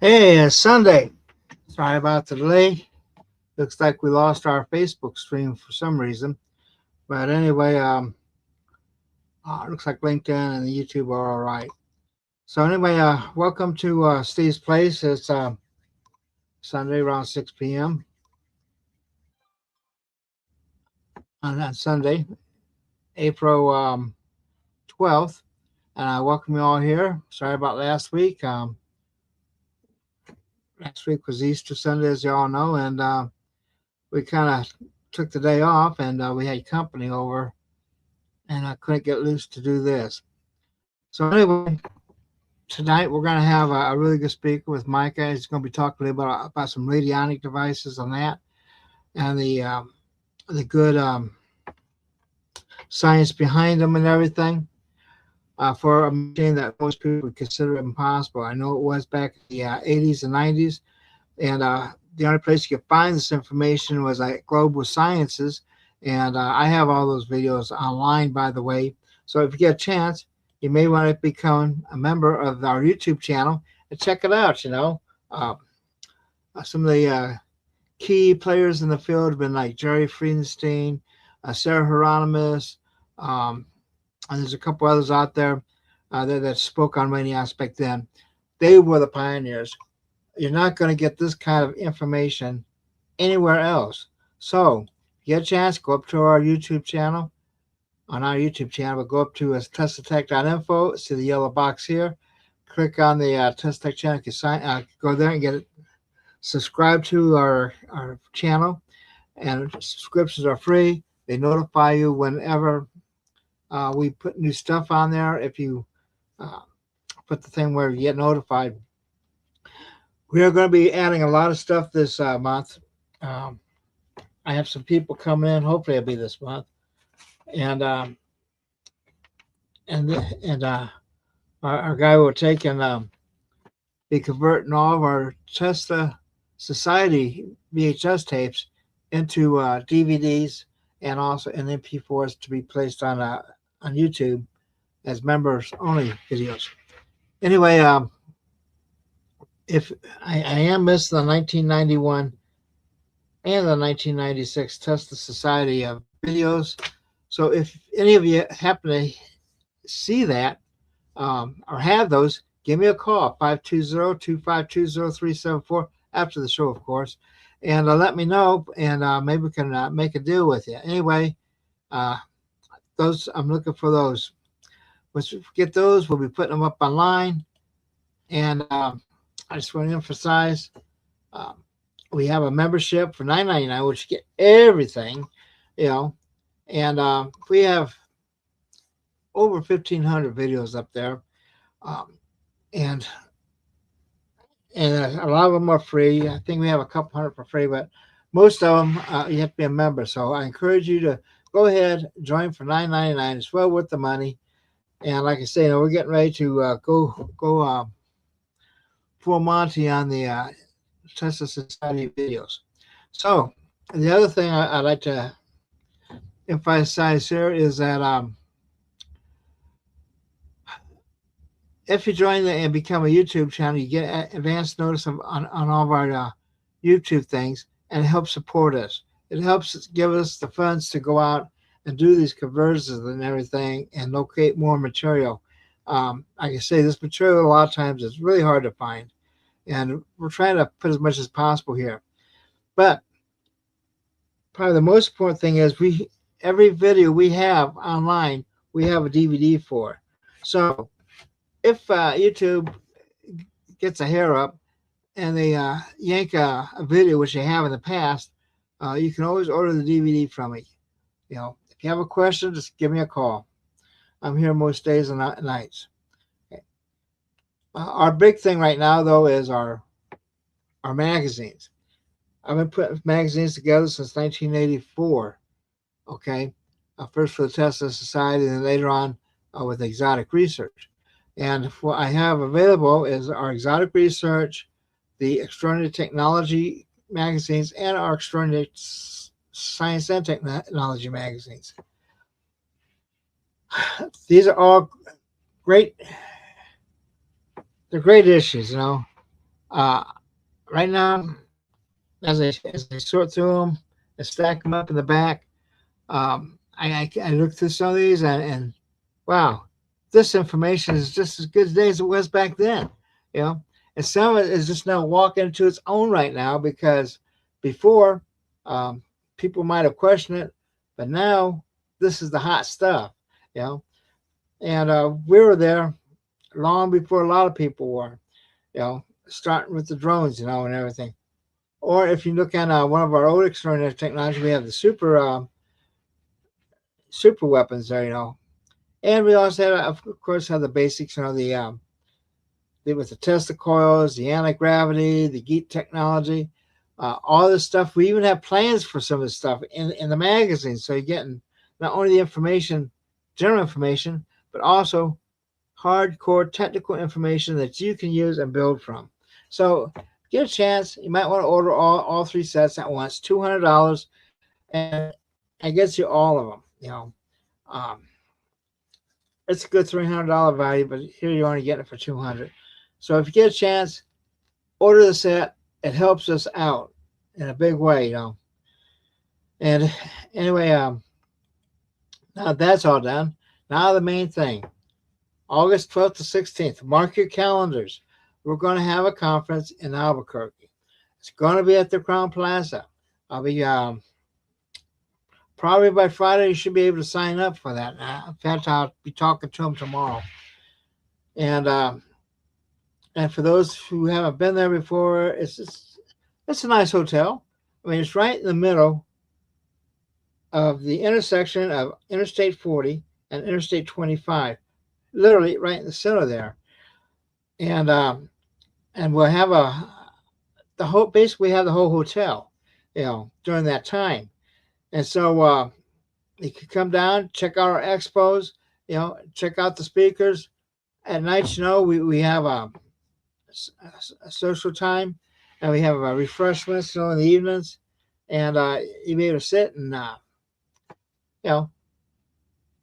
Hey, it's Sunday. Sorry about the delay. Looks like we lost our Facebook stream for some reason. But anyway, looks like LinkedIn and the YouTube are all right. So anyway, welcome to Steve's Place. It's Sunday around 6 p.m. on that Sunday, April 12th. And I welcome you all here. Sorry about last week. Last week was Easter Sunday, as you all know, and we kind of took the day off, and we had company over, and I couldn't get loose to do this. So anyway, tonight we're going to have a really good speaker with Micha. He's going to be talking a little bit about some radionic devices on that, and the good science behind them and everything. For a machine that most people would consider impossible. I know it was back in the 80s and 90s, and the only place you could find this information was at Global Sciences, and I have all those videos online, by the way. So if you get a chance, you may want to become a member of our YouTube channel and check it out. Some of the key players in the field have been like Jerry Friedenstein, Scalar Hieronymus, and there's a couple others out there that spoke on many aspects then. They were the pioneers. You're not going to get this kind of information anywhere else. So, if you get a chance, go up to our YouTube channel. On our YouTube channel, but go up to testtech.info, see the yellow box here. Click on the Test Tech channel. You can go there and get it. Subscribe to our channel, and subscriptions are free. They notify you whenever we put new stuff on there. If you put the thing where you get notified, we are going to be adding a lot of stuff this month. I have some people coming in. Hopefully, it'll be this month, and our guy will take and be converting all of our Tesla Society VHS tapes into DVDs and also an MP4s to be placed on YouTube as members only videos. Anyway, if I am missing the 1991 and the 1996 Tesla Society videos, so if any of you happen to see that or have those, give me a call, 520-252-0374, after the show, of course, and let me know, and maybe we can make a deal with you. Anyway, those I'm looking for those. Once we get those, we'll be putting them up online, and I just want to emphasize we have a membership for $9.99, which you get everything, and we have over 1,500 videos up there, and a lot of them are free. I think we have a couple hundred for free, but most of them you have to be a member. So I encourage you to go ahead, join for $9.99. It's well worth the money. And like I say, we're getting ready to go full Monty on the Tesla Society videos. So the other thing I'd like to emphasize here is that if you join and become a YouTube channel, you get advance notice on all of our YouTube things, and it helps support us. It helps give us the funds to go out and do these conversions and everything and locate more material. Like I say, this material a lot of times is really hard to find, and we're trying to put as much as possible here. But probably the most important thing is every video we have online, we have a DVD for. So if YouTube gets a hair up and they yank a video, which they have in the past, you can always order the DVD from me. If you have a question, just give me a call. I'm here most days and nights. Okay. Our big thing right now, though, is our magazines. I've been putting magazines together since 1984. Okay, first for the Tesla Society, and then later on with Exotic Research. And what I have available is our Exotic Research, the Extraordinary Technology magazines, and our Extraordinary Science and Technology magazines. These are all great. They're great issues, Right now, as I sort through them and stack them up in the back, I looked through some of these and wow, this information is just as good today as it was back then. You know, and some of it is just now walking into its own right now because before um, people might have questioned it, but now this is the hot stuff. You know, and we were there long before a lot of people were. You know, starting with the drones, you know, and everything. Or if you look at one of our old extraordinary technology, we have the super weapons there, you know. And we also have, of course, have the basics, you know, with the Tesla coils, the anti-gravity, the geek technology, all this stuff. We even have plans for some of this stuff in the magazine. So you're getting not only the information, general information, but also hardcore technical information that you can use and build from. So get a chance. You might want to order all three sets at once, $200, and it gets you all of them. You know, um, it's a good $300 value, but here you're only getting it for $200. So if you get a chance, order the set. It helps us out in a big way, you know. And anyway, now that's all done. Now the main thing, August 12th to 16th. Mark your calendars. We're going to have a conference in Albuquerque. It's going to be at the Crown Plaza. I'll be probably by Friday. You should be able to sign up for that. In fact, I'll be talking to them tomorrow. And for those who haven't been there before, it's a nice hotel. I mean, it's right in the middle of the intersection of Interstate 40 and Interstate 25, literally right in the center there. And we'll have basically have the whole hotel, you know, during that time. And so you can come down, check out our expos, you know, check out the speakers. At night, you know, we have a social time, and we have refreshments, you know, in the evenings, and you'll be able to sit and you know,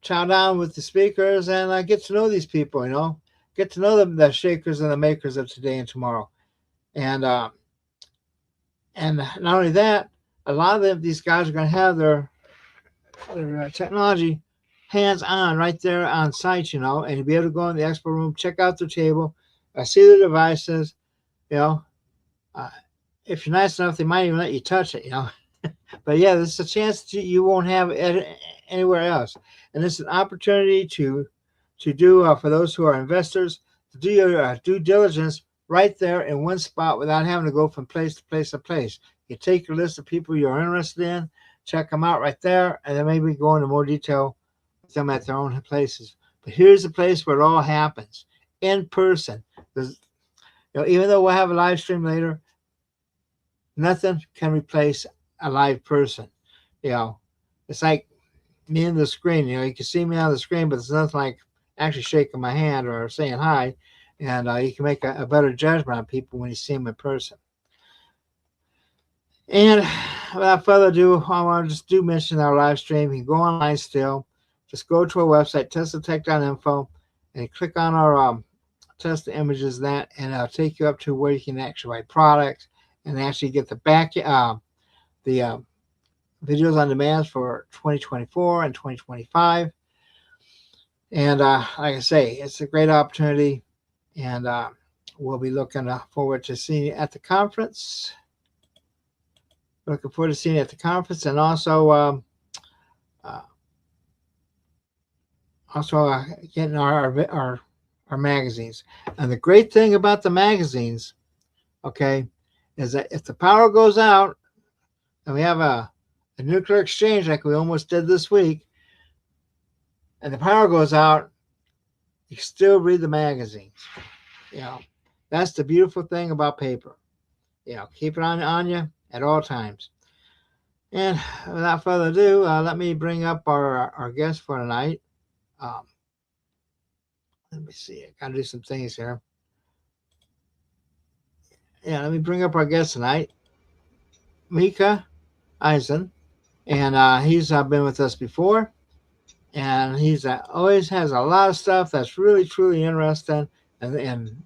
chow down with the speakers and get to know these people, you know, get to know the shakers and the makers of today and tomorrow. And not only that, a lot of these guys are going to have their technology hands on right there on site, you know, and you'll be able to go in the expo room, check out their table, see the devices, you know. If you're nice enough, they might even let you touch it, you know. But yeah, this is a chance that you won't have anywhere else, and it's an opportunity to do for those who are investors, to do your due diligence right there in one spot without having to go from place to place to place. You take your list of people you're interested in, check them out right there, and then maybe go into more detail with them at their own places. But here's the place where it all happens, in person. You know, even though we'll have a live stream later, nothing can replace a live person. You know, it's like me in the screen. You know, you can see me on the screen, but it's nothing like actually shaking my hand or saying hi. And you can make a better judgment on people when you see them in person. And without further ado, I want to just mention our live stream. You can go online still. Just go to our website, teslatech.info, and click on our Tesla images and it'll take you up to where you can actually buy products and actually get the videos on demand for 2024 and 2025. And like I say, it's a great opportunity, and we'll be looking forward to seeing you at the conference. Looking forward to seeing you at the conference, and also getting our magazines. And the great thing about the magazines, okay, is that if the power goes out and we have a nuclear exchange like we almost did this week, and the power goes out, you can still read the magazines. You know, that's the beautiful thing about paper. You know, keep it on you at all times. And without further ado, let me bring up our guest for tonight. Let me see. I gotta do some things here. Yeah, let me bring up our guest tonight, Micha Eizen, and he's been with us before, and he's always has a lot of stuff that's really truly interesting and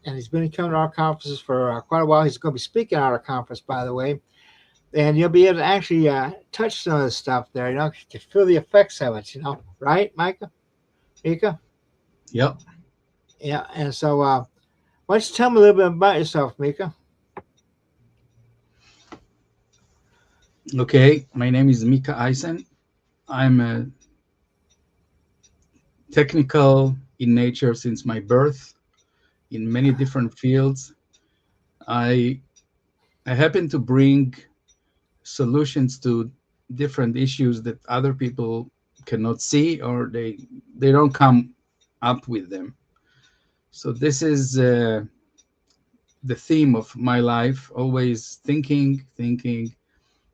and he's been coming to our conferences for quite a while. He's going to be speaking at our conference, by the way, and you'll be able to actually touch some of the stuff there. You know, you can feel the effects of it. You know, right, Micah? Mika? Yep. Yeah. And so, why don't you tell me a little bit about yourself, Mika? Okay. My name is Micha Eizen. I'm a technical in nature since my birth in many different fields. I I happen to bring solutions to different issues that other people cannot see, or they don't come up with them. So this is the theme of my life, always thinking,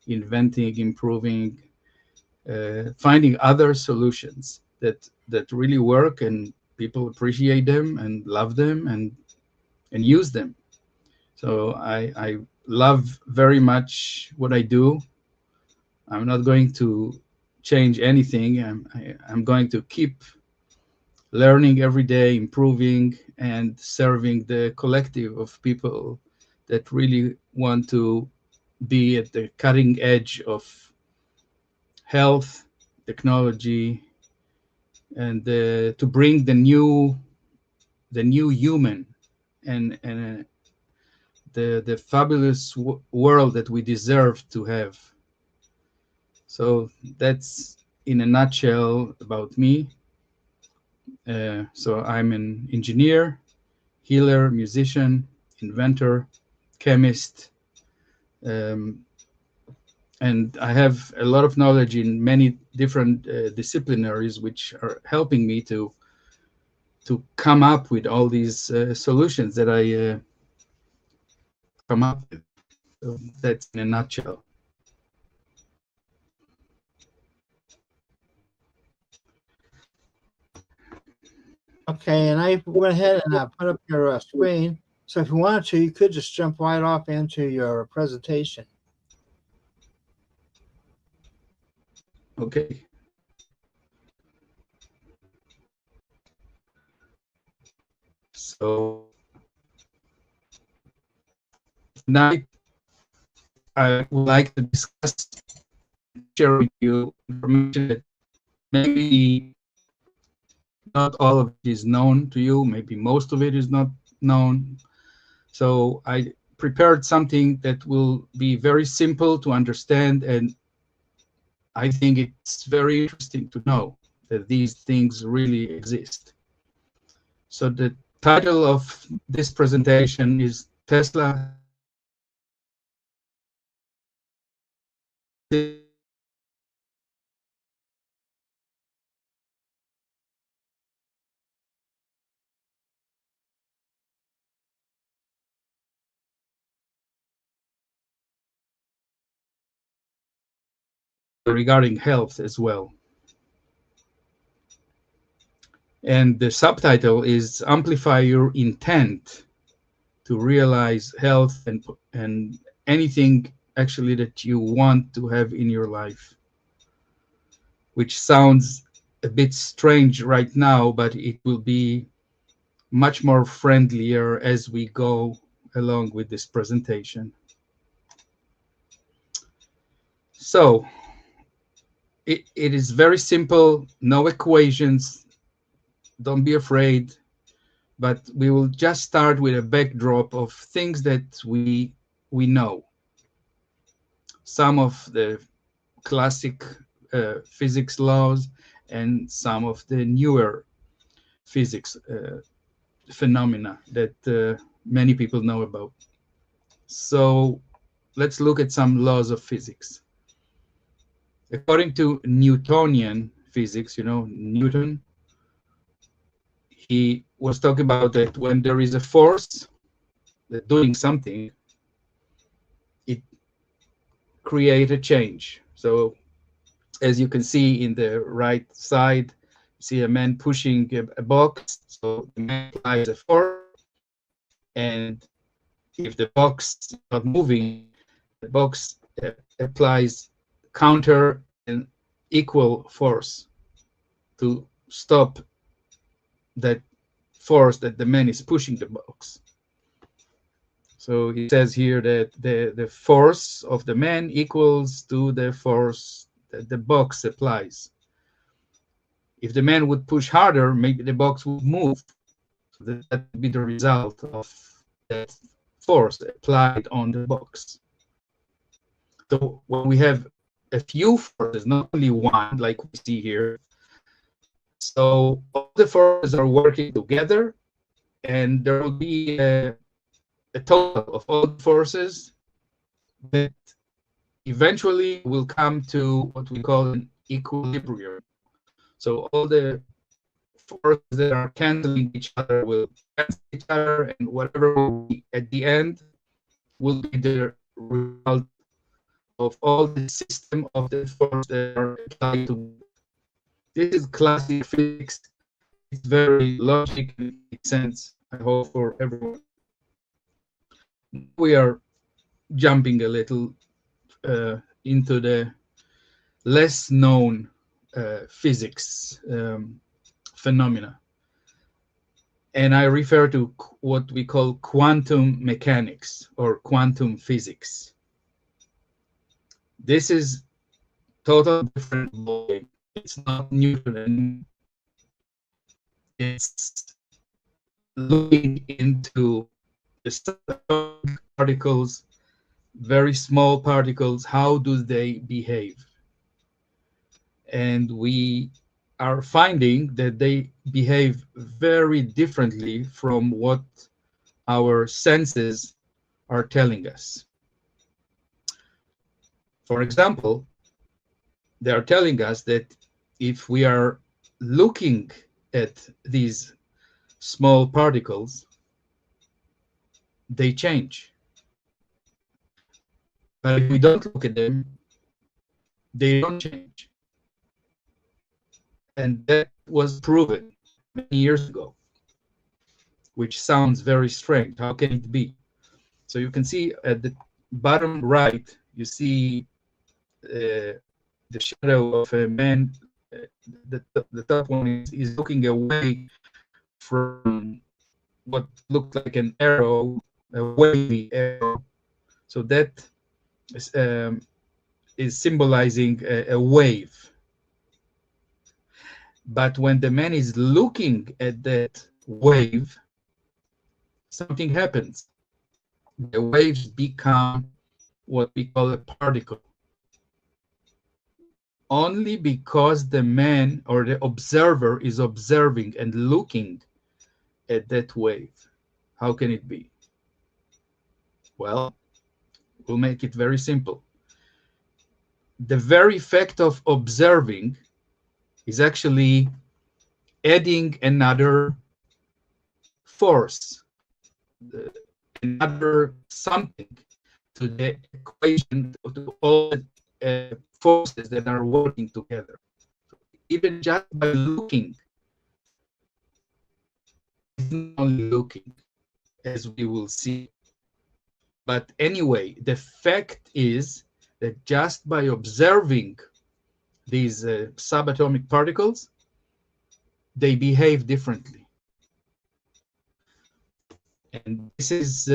inventing, improving, finding other solutions that really work and people appreciate them and love them and use them. So I love very much what I do. I'm not going to change anything. I'm going to keep learning every day, improving, and serving the collective of people that really want to be at the cutting edge of health, technology, and to bring the new human and the fabulous world that we deserve to have. So that's in a nutshell about me. So I'm an engineer, healer, musician, inventor, chemist, um, and I have a lot of knowledge in many different disciplinaries, which are helping me to come up with all these solutions that I come up with. So that's in a nutshell. Okay, and I went ahead and put up your screen. So if you wanted to, you could just jump right off into your presentation. Okay. So tonight I would like to discuss, share with you information that maybe not all of it is known to you, maybe most of it is not known. So I prepared something that will be very simple to understand, and I think it's very interesting to know that these things really exist. So the title of this presentation is Tesla Healing Machine. This is regarding health as well. And the subtitle is Amplify Your Intent to Realize Health and anything actually that you want to have in your life, which sounds a bit strange right now, but it will be much more friendlier as we go along with this presentation. So it is very simple, no equations, don't be afraid, but we will just start with a backdrop of things that we know. Some of the classic physics laws and some of the newer physics phenomena that many people know about. So let's look at some laws of physics. According to Newtonian physics, Newton, he was talking about that when there is a force that doing something, it create a change. So as you can see in the right side, see a man pushing a box. So the man applies a force, and if the box is not moving, the box applies counter and equal force to stop that force that the man is pushing the box. So he says here that the force of the man equals to the force that the box applies. If the man would push harder, maybe the box would move. So that would be the result of that force applied on the box. So when we have a few forces, not only one, like we see here, so all the forces are working together, and there will be a total of all the forces that eventually will come to what we call an equilibrium. So all the forces that are canceling each other will cancel each other, and whatever will be at the end will be the result of all the system of the forces that are applied together. This is classic physics. It's very logical and it makes sense, I hope, for everyone. We are jumping a little into the less known physics phenomena. And I refer to what we call quantum mechanics or quantum physics. This is totally different ballgame. It's not Newton and it's looking into the subatomic particles, very small particles, how do they behave? And we are finding that they behave very differently from what our senses are telling us. For example, they are telling us that if we are looking at these small particles, they change. But if we don't look at them, they don't change. And that was proven many years ago, which sounds very strange. How can it be? So you can see at the bottom right, you see the shadow of a man. The top one is looking away from what looked like an arrow, a wavy arrow. So that is symbolizing a wave. But when the man is looking at that wave, something happens. The waves become what we call a particle. Only because the man or the observer is observing and looking at that wave. How can it be? Well, we'll make it very simple. The very fact of observing is actually adding another force, another something to the equation, to all the forces that are working together. Even just by looking, it's not only looking, as we will see. But anyway, the fact is that just by observing these subatomic particles, they behave differently. And this is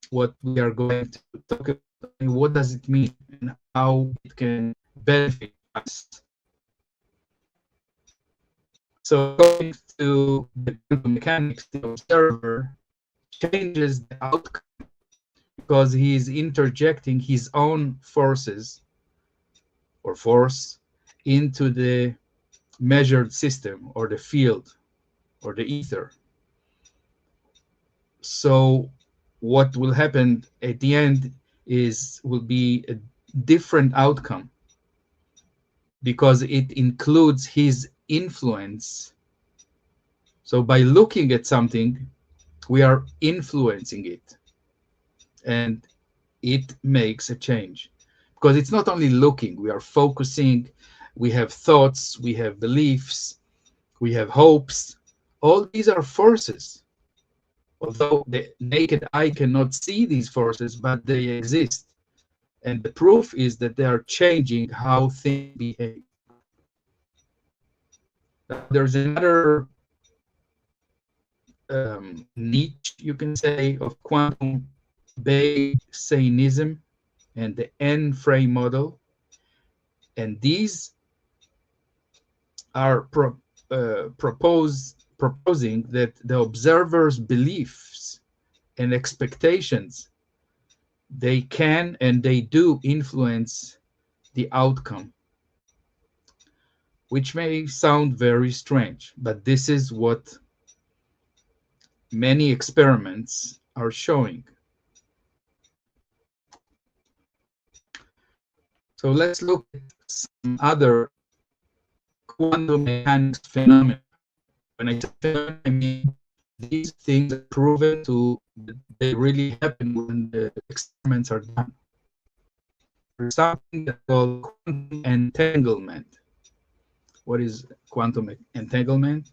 what we are going to talk about. What does it mean and how it can benefit us? So according to the quantum mechanics, the observer changes the outcome because he is interjecting his own forces or force into the measured system or the field or the ether. So what will happen at the end will be a different outcome because it includes his influence. So by looking at something, we are influencing it, and it makes a change because it's not only looking, we are focusing, we have thoughts, we have beliefs, we have hopes. All these are forces, although the naked eye cannot see these forces, but they exist. And the proof is that they are changing how things behave. Now, there's another niche, you can say, of quantum Bayesianism and the N-frame model. And these are proposing that the observer's beliefs and expectations, they can and they do influence the outcome, which may sound very strange, but this is what many experiments are showing. So let's look at some other quantum mechanics phenomena. When I say phenomena, I mean these things are proven to, they really happen when the experiments are done. There's something that's called quantum entanglement. What is quantum entanglement?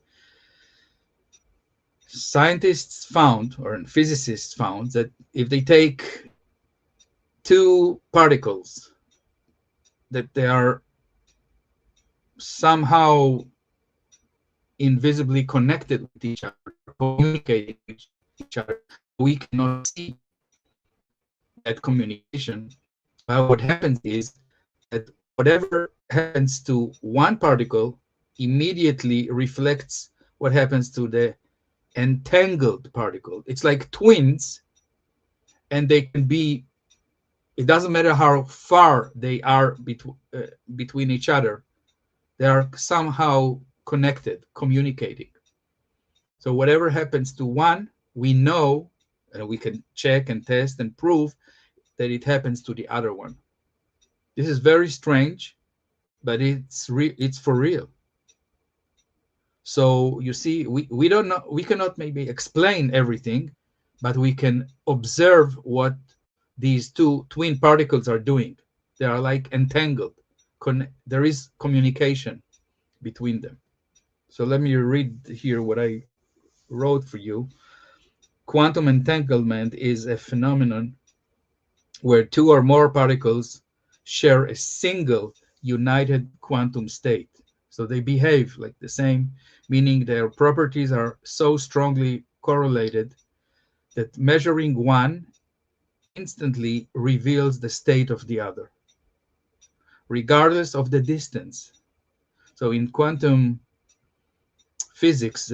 Scientists found, or physicists found, that if they take two particles that they are somehow invisibly connected with each other, communicating with each other, we cannot see that communication. But what happens is that whatever happens to one particle immediately reflects what happens to the entangled particle. It's like twins, and they can be, it doesn't matter how far they are between each other, they are somehow connected, communicating. So whatever happens to one, we know, and we can check and test and prove that it happens to the other one. This is very strange, but it's for real. So you see, we don't know, we cannot maybe explain everything, but we can observe what these two twin particles are doing. They are like entangled. There is communication between them. So let me read here what I wrote for you. Quantum entanglement is a phenomenon where two or more particles share a single united quantum state. So they behave like the same, meaning their properties are so strongly correlated that measuring one instantly reveals the state of the other, regardless of the distance. So in quantum physics,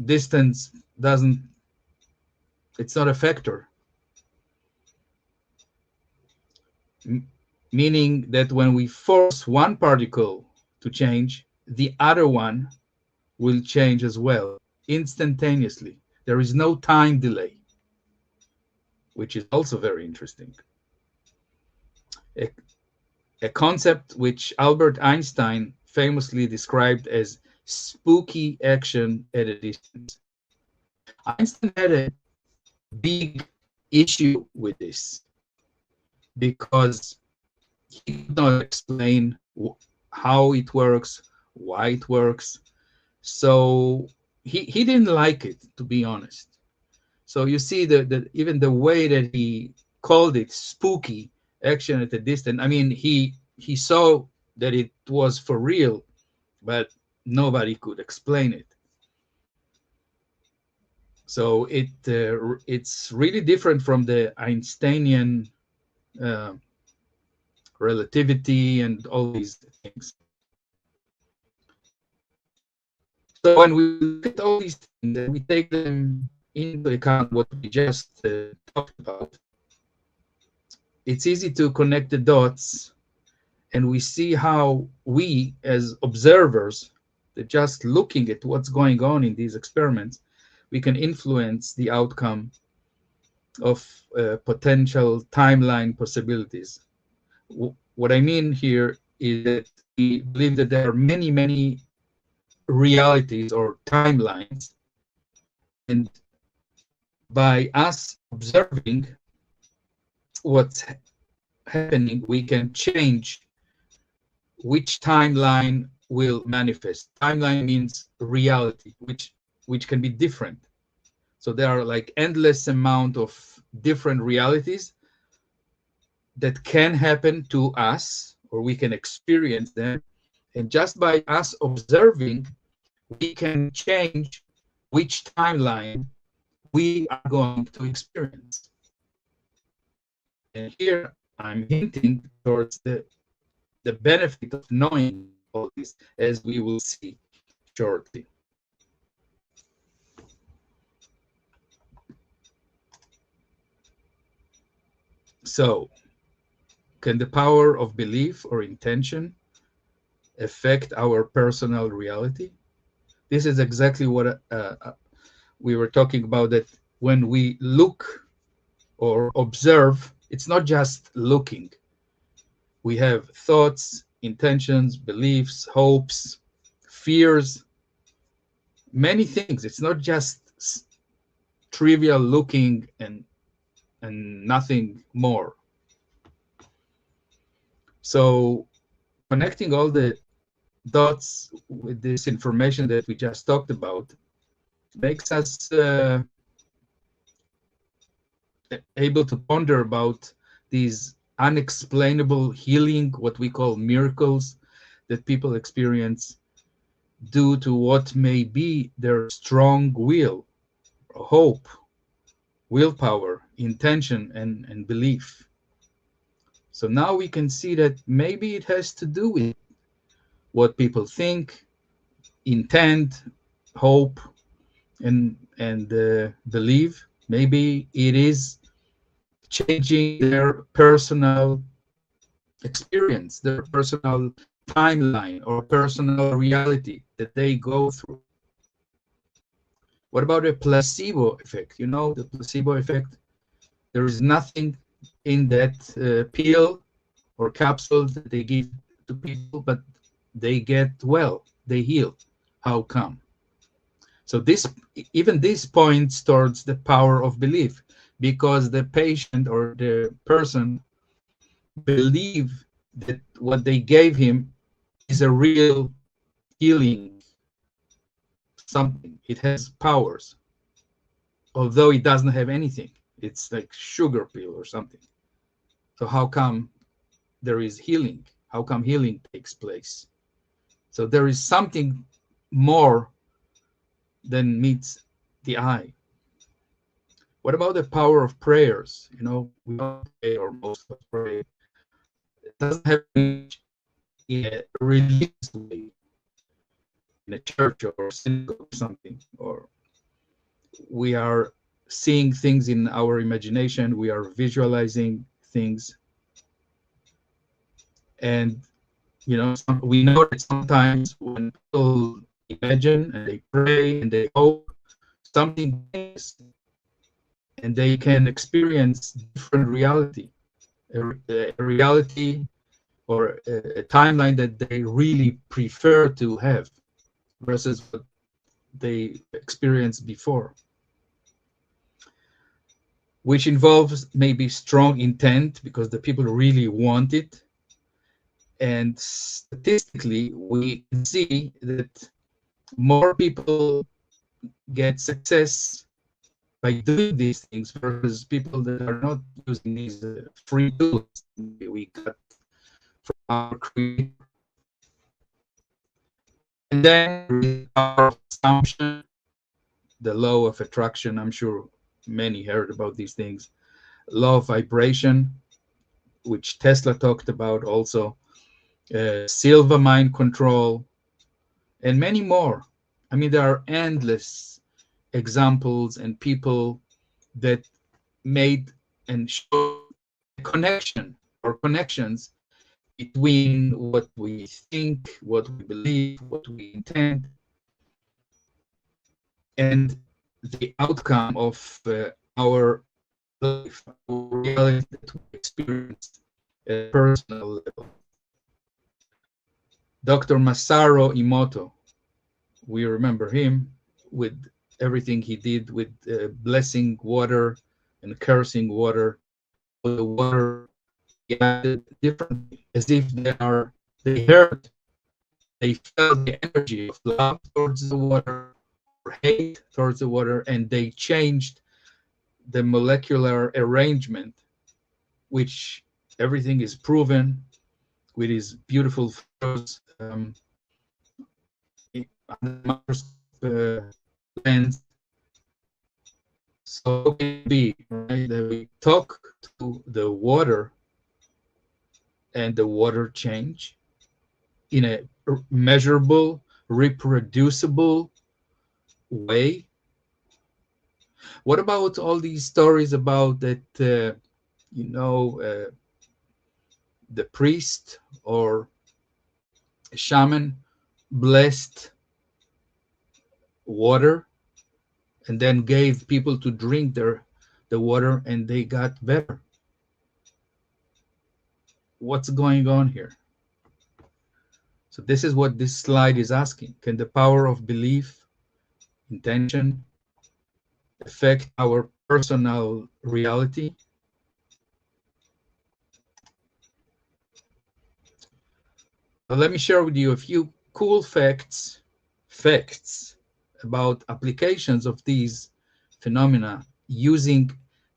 distance it's not a factor. Meaning that when we force one particle to change, the other one will change as well, instantaneously. There is no time delay, which is also very interesting. A concept which Albert Einstein famously described as spooky action at a distance. Einstein had a big issue with this because he could not explain how it works, why it works. So he didn't like it, to be honest. So you see that even the way that he called it spooky action at a distance, I mean, he saw that it was for real, but nobody could explain it. So it's really different from the Einsteinian relativity and all these things. So when we look at all these things and we take them into account, what we just talked about, it's easy to connect the dots, and we see how we as observers, that just looking at what's going on in these experiments, we can influence the outcome of potential timeline possibilities. What I mean here is that we believe that there are many, many realities or timelines, and by us observing what's happening, we can change which timeline will manifest. Timeline means reality, which can be different. So there are like endless amount of different realities that can happen to us, or we can experience them. And just by us observing, we can change which timeline we are going to experience. And here I'm hinting towards the benefit of knowing all this, as we will see shortly. So, can the power of belief or intention affect our personal reality? This is exactly what we were talking about, that when we look or observe, it's not just looking. We have thoughts, intentions, beliefs, hopes, fears, many things. It's not just trivial looking and nothing more. So connecting all the dots with this information that we just talked about makes us able to ponder about these unexplainable healing, what we call miracles, that people experience due to what may be their strong will, hope, willpower, intention, and belief. So now we can see that maybe it has to do with what people think, intend, hope, and believe. Maybe it is changing their personal experience, their personal timeline or personal reality that they go through. What about a placebo effect? You know, the placebo effect, there is nothing in that pill or capsule that they give to people, but they get well, they heal. How come? So even this points towards the power of belief, because the patient or the person believe that what they gave him is a real healing something. It has powers, although it doesn't have anything. It's like sugar pill or something. So how come there is healing? How come healing takes place? So there is something more than meets the eye. What about the power of prayers? You know, we all pray, or most of us pray. It doesn't have to be in a religious way, in a church or synagogue or something. Or we are seeing things in our imagination. We are visualizing things. And, you know, we know that sometimes when people imagine and they pray and they hope, something changes, and they can experience different reality, a reality or a timeline that they really prefer to have versus what they experienced before, which involves maybe strong intent because the people really want it. And statistically, we can see that more people get success by doing these things versus people that are not using these free tools we got from our creator. And then our assumption, the law of attraction. I'm sure many heard about these things. Law of vibration, which Tesla talked about also. Silver mind control, and many more. I mean, there are endless examples and people that made and showed a connection or connections between what we think, what we believe, what we intend, and the outcome of our life, our reality that we experience at a personal level. Dr. Masaru Emoto, we remember him with everything he did with blessing water and cursing water. The water reacted differently, as if they heard, they felt the energy of love towards the water or hate towards the water, and they changed the molecular arrangement, which everything is proven with his beautiful photos under the microscope depends. So how can it be, right, that we talk to the water and the water change in a measurable, reproducible way? What about all these stories about that, you know, the priest or shaman blessed water and then gave people to drink the water and they got better? What's going on here? So this is what this slide is asking. Can the power of belief, intention, affect our personal reality? Now, let me share with you a few cool facts about applications of these phenomena using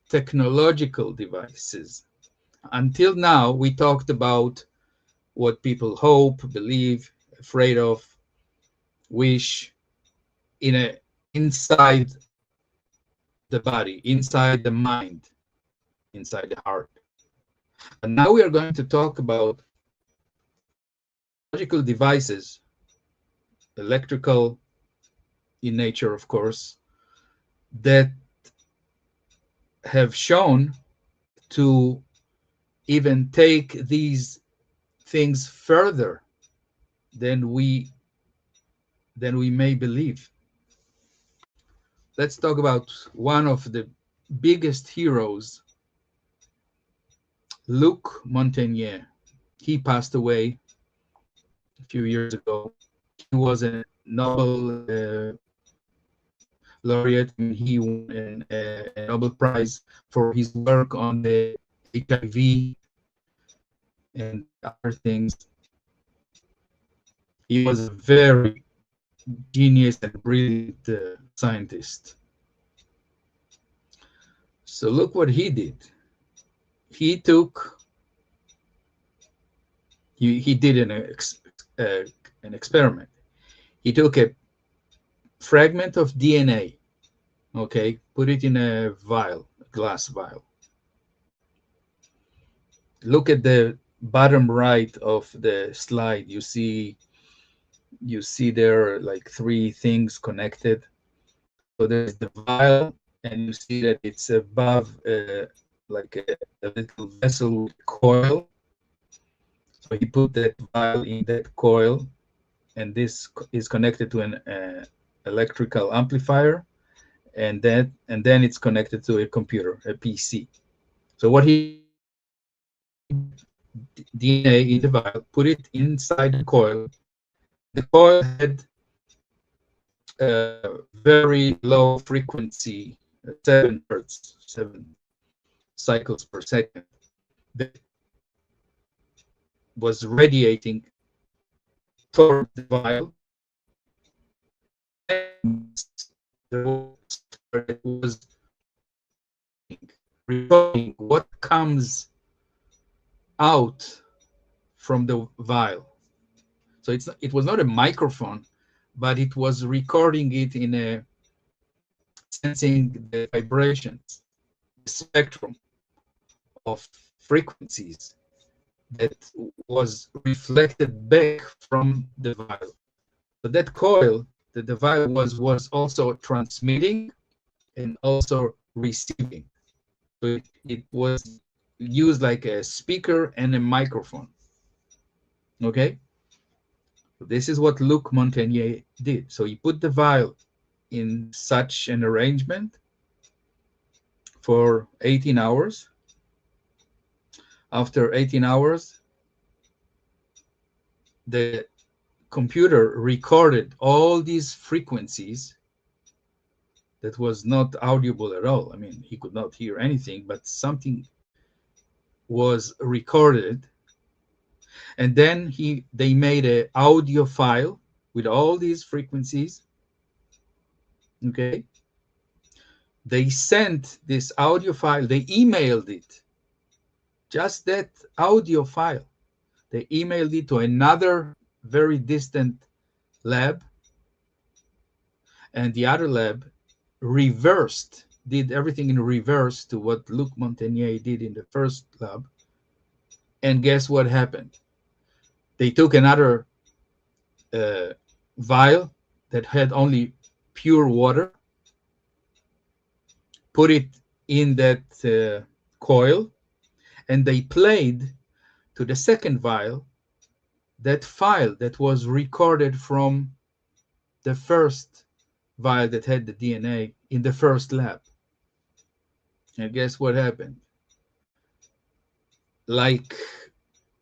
technological devices. Until now, we talked about what people hope, believe, afraid of, wish inside the body, inside the mind, inside the heart. And now we are going to talk about technological devices, electrical in nature, of course, that have shown to even take these things further than we may believe. Let's talk about one of the biggest heroes, Luc Montagnier. He passed away a few years ago. He was a Nobel laureate. He won a Nobel Prize for his work on the HIV and other things. He was a very genius and brilliant scientist. So look what he did. He did an experiment. He took a fragment of DNA, okay, put it in a vial, a glass vial. Look at the bottom right of the slide. You see there like three things connected. So there's the vial, and you see that it's above like a little vessel with coil. So he put that vial in that coil, and this is connected to an electrical amplifier, and then it's connected to a computer, a PC. So what he DNA in the vial, put it inside the coil. The coil had very low frequency, 7 hertz, 7 cycles per second, that was radiating toward the vial. And it was recording what comes out from the vial. So it was not a microphone, but it was recording it in a sensing the vibrations, the spectrum of frequencies that was reflected back from the vial. So that coil that the vial was also transmitting and also receiving. So it was used like a speaker and a microphone. Okay? So this is what Luc Montagnier did. So he put the vial in such an arrangement for 18 hours. After 18 hours, the computer recorded all these frequencies that was not audible at all. I mean, he could not hear anything, but something was recorded. And then they made an audio file with all these frequencies. Okay. They sent this audio file, they emailed it, just that audio file. They emailed it to another very distant lab, and the other lab did everything in reverse to what Luc Montagnier did in the first lab. And guess what happened? They took another vial that had only pure water, put it in that coil, and they played to the second vial that file that was recorded from the first vial that had the DNA in the first lab. And guess what happened? Like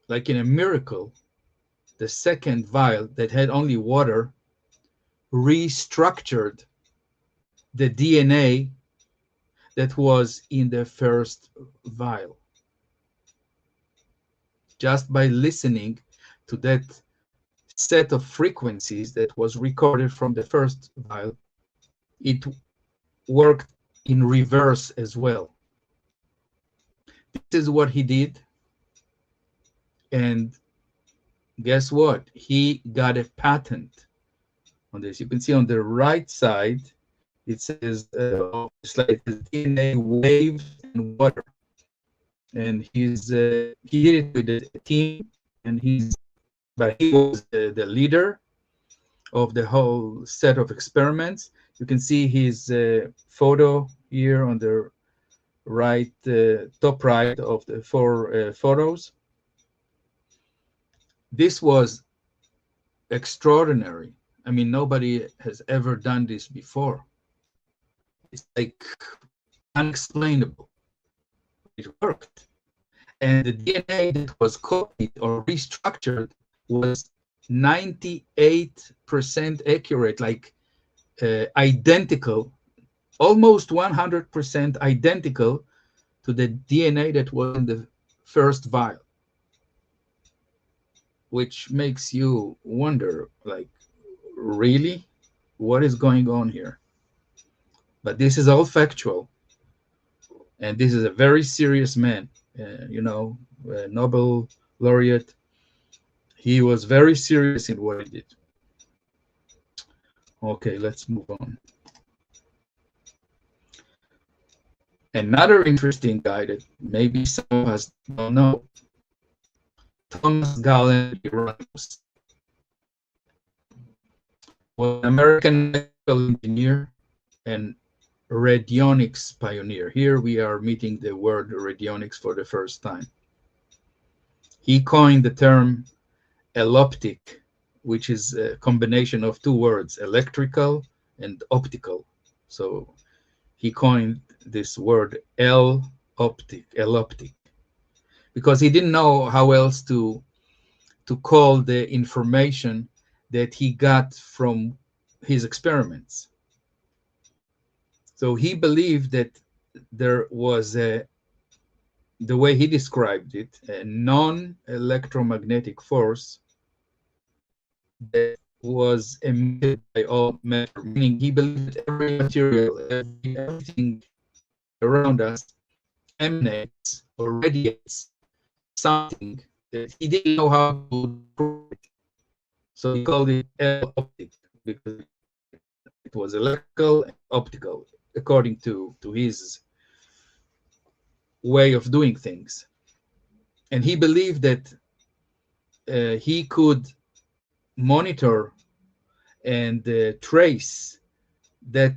in a miracle, the second vial that had only water restructured the DNA that was in the first vial. Just by listening to that set of frequencies that was recorded from the first vial, it worked in reverse as well. This is what he did. And guess what? He got a patent on this. You can see on the right side, it says DNA, waves, and water. And he did it with a team, and he was the leader of the whole set of experiments. You can see his photo here on the right, top right of the four photos. This was extraordinary. I mean, nobody has ever done this before. It's like unexplainable. It worked. And the DNA that was copied or restructured was 98% accurate, like identical, almost 100% identical to the DNA that was in the first vial, which makes you wonder, like, really? What is going on here? But this is all factual. And this is a very serious man, Nobel laureate. He was very serious in what he did. Okay, let's move on. Another interesting guy that maybe some of us don't know, Thomas Galen Hieronymus, was an American medical engineer and radionics pioneer. Here we are meeting the word radionics for the first time. He coined the term eloptic, which is a combination of two words, electrical and optical. So he coined this word eloptic, because he didn't know how else to call the information that he got from his experiments. So he believed that there was the way he described it, a non-electromagnetic force that was emitted by all matter, meaning he believed that every material, everything around us emanates or radiates something that he didn't know how to prove it. So he called it optic, because it was electrical and optical, according to his way of doing things. And he believed that he could monitor and trace that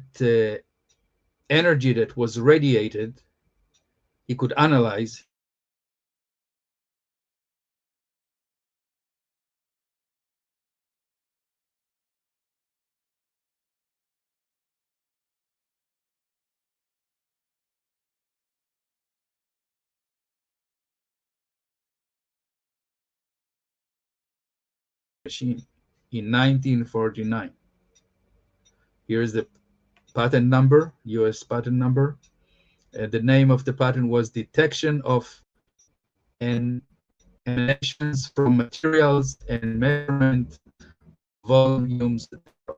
energy that was radiated. He could analyze machine in 1949. Here's the patent number, US patent number. The name of the patent was Detection of Emanations from Materials and Measurement Volumes. I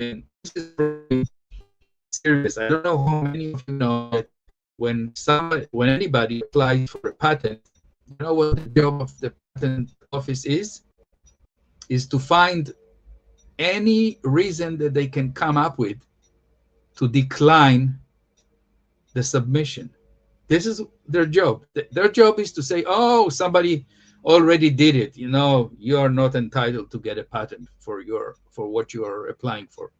mean, this is very serious. I don't know how many of you know that when anybody applies for a patent, you know what the job of the patent office is to find any reason that they can come up with to decline the submission. This is their job. Their job is to say, oh, somebody already did it. You know, you are not entitled to get a patent for what you are applying for.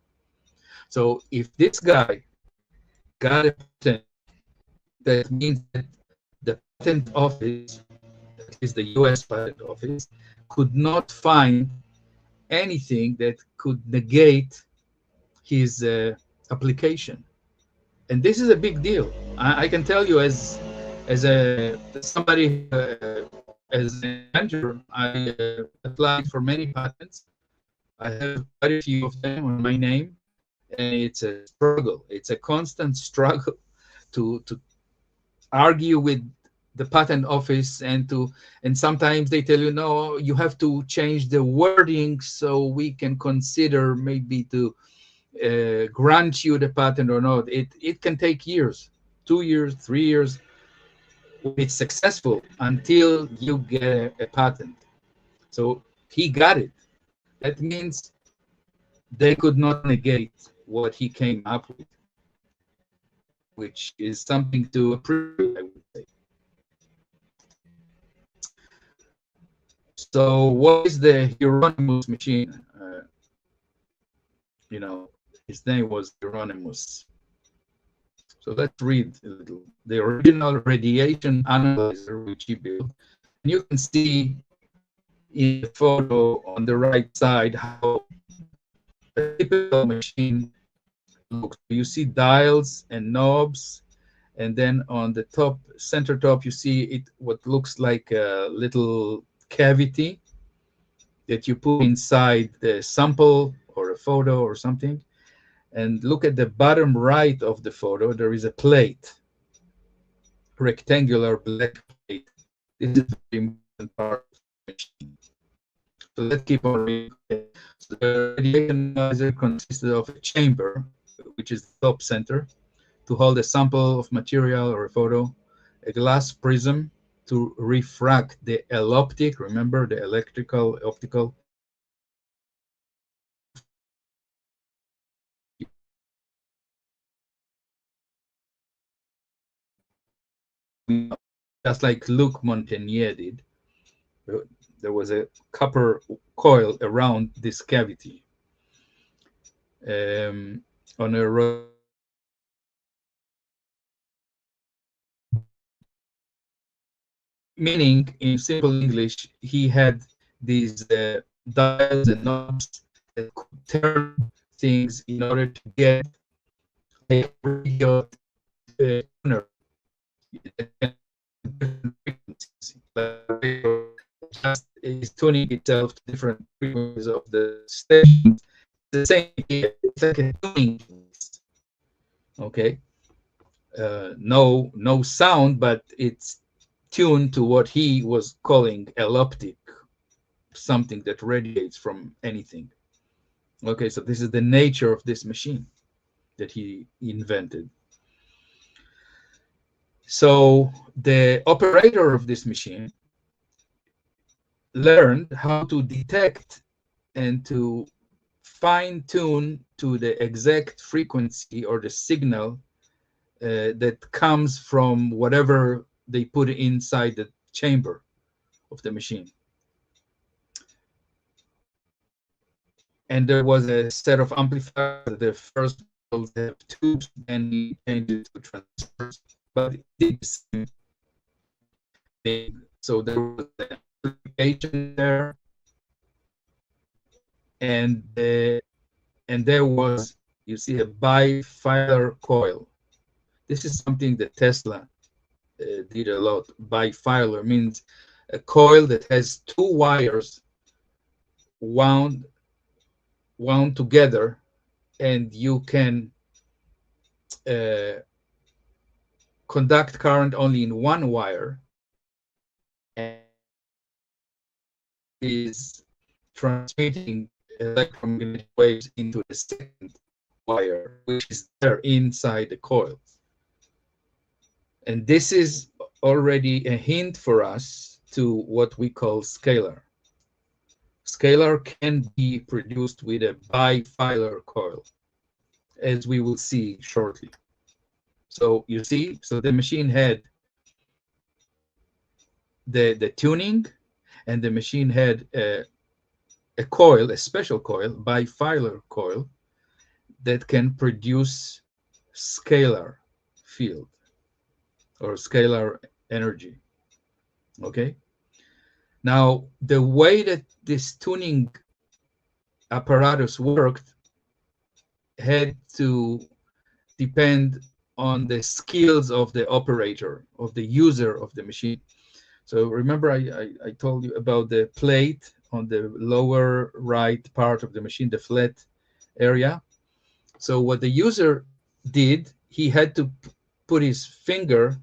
So if this guy got a patent, that means that the patent office, that is the US patent office, could not find anything that could negate his application. And this is a big deal. I can tell you, as somebody as an inventor, I applied for many patents. I have quite a few of them on my name, and it's a struggle. It's a constant struggle to argue with the patent office, and sometimes they tell you, no, you have to change the wording so we can consider maybe to grant you the patent or not. It can take years, 2 years, 3 years, when it's successful, until you get a patent. So he got it. That means they could not negate what he came up with, which is something to appreciate, I would say. So what is the Hieronymus machine? You know, his name was Hieronymus. So let's read a little. The original radiation analyzer which he built. And you can see in the photo on the right side how a typical machine looks. You see dials and knobs, and then on the top, center top, you see it what looks like a little cavity that you put inside the sample or a photo or something. And look at the bottom right of the photo, there is a plate, rectangular black plate. This is a very important part of the machine. So let's keep on reading. So the radiation analyzer consisted of a chamber, which is the top center, to hold a sample of material or a photo, a glass prism to refract the optic, remember the electrical, optical, just like Luc Montagnier did. There was a copper coil around this cavity. On a meaning, in simple English, he had these dials and knobs that could turn things in order to get a radio tuner. Just is tuning itself to different frequencies of the station. The same idea. It's like a tuning. Okay. No sound, but it's tuned to what he was calling eloptic, something that radiates from anything. Okay, so this is the nature of this machine that he invented. So the operator of this machine learned how to detect and to fine-tune to the exact frequency or the signal that comes from whatever they put inside the chamber of the machine. And there was a set of amplifiers. The first models have tubes, and he changed it to transistors, but it did the same thing. So there was an amplification there, and there was, you see, a bifilar coil. This is something that Tesla did a lot. Bifilar means a coil that has two wires wound together, and you can conduct current only in one wire, and is transmitting electromagnetic waves into the second wire, which is there inside the coil. And this is already a hint for us to what we call scalar. Scalar can be produced with a bifilar coil, as we will see shortly. So you see, so the machine had the tuning, and the machine had a coil, a special coil, bifilar coil, that can produce scalar field or scalar energy. Okay. Now, the way that this tuning apparatus worked had to depend on the skills of the operator, of the user of the machine. So remember, I told you about the plate on the lower right part of the machine, the flat area. So what the user did, he had to put his finger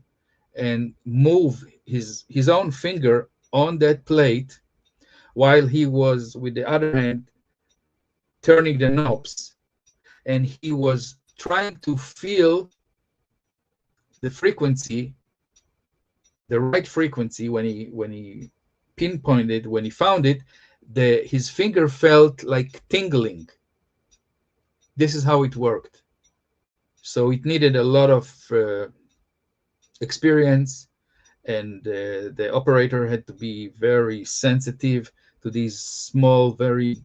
and move his own finger on that plate, while he was, with the other hand, turning the knobs, and he was trying to feel the frequency, the right frequency. When he pinpointed, when he found it, his finger felt like tingling. This is how it worked. So it needed a lot of experience, and the operator had to be very sensitive to these small, very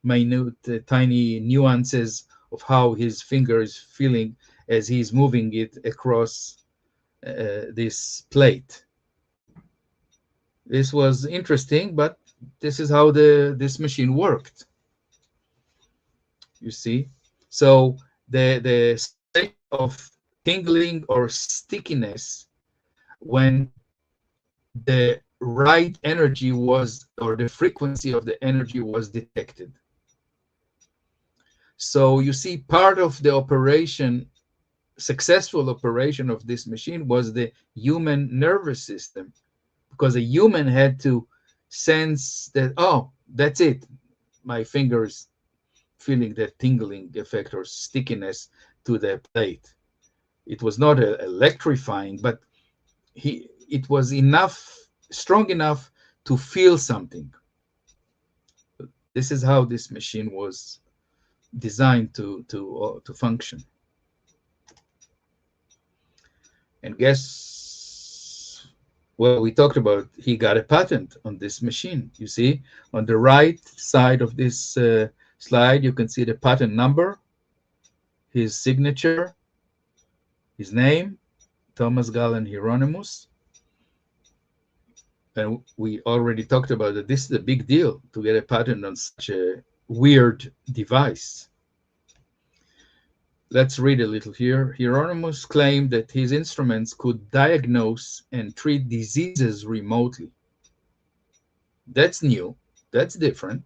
minute, tiny nuances of how his finger is feeling as he's moving it across this plate. This was interesting, but this is how this machine worked. You see, so the state of tingling or stickiness when the right energy was, or the frequency of the energy was detected. So you see, part of the operation, successful operation of this machine, was the human nervous system, because a human had to sense that, oh, that's it, my fingers feeling that tingling effect or stickiness to the plate. It was not electrifying, but it was strong enough to feel something. This is how this machine was designed to function. And guess, well, we talked about, he got a patent on this machine. You see, on the right side of this slide, you can see the patent number, his signature, his name, Thomas Galen Hieronymus. And we already talked about that this is a big deal to get a patent on such a weird device. Let's read a little here. Hieronymus claimed that his instruments could diagnose and treat diseases remotely. That's new. That's different.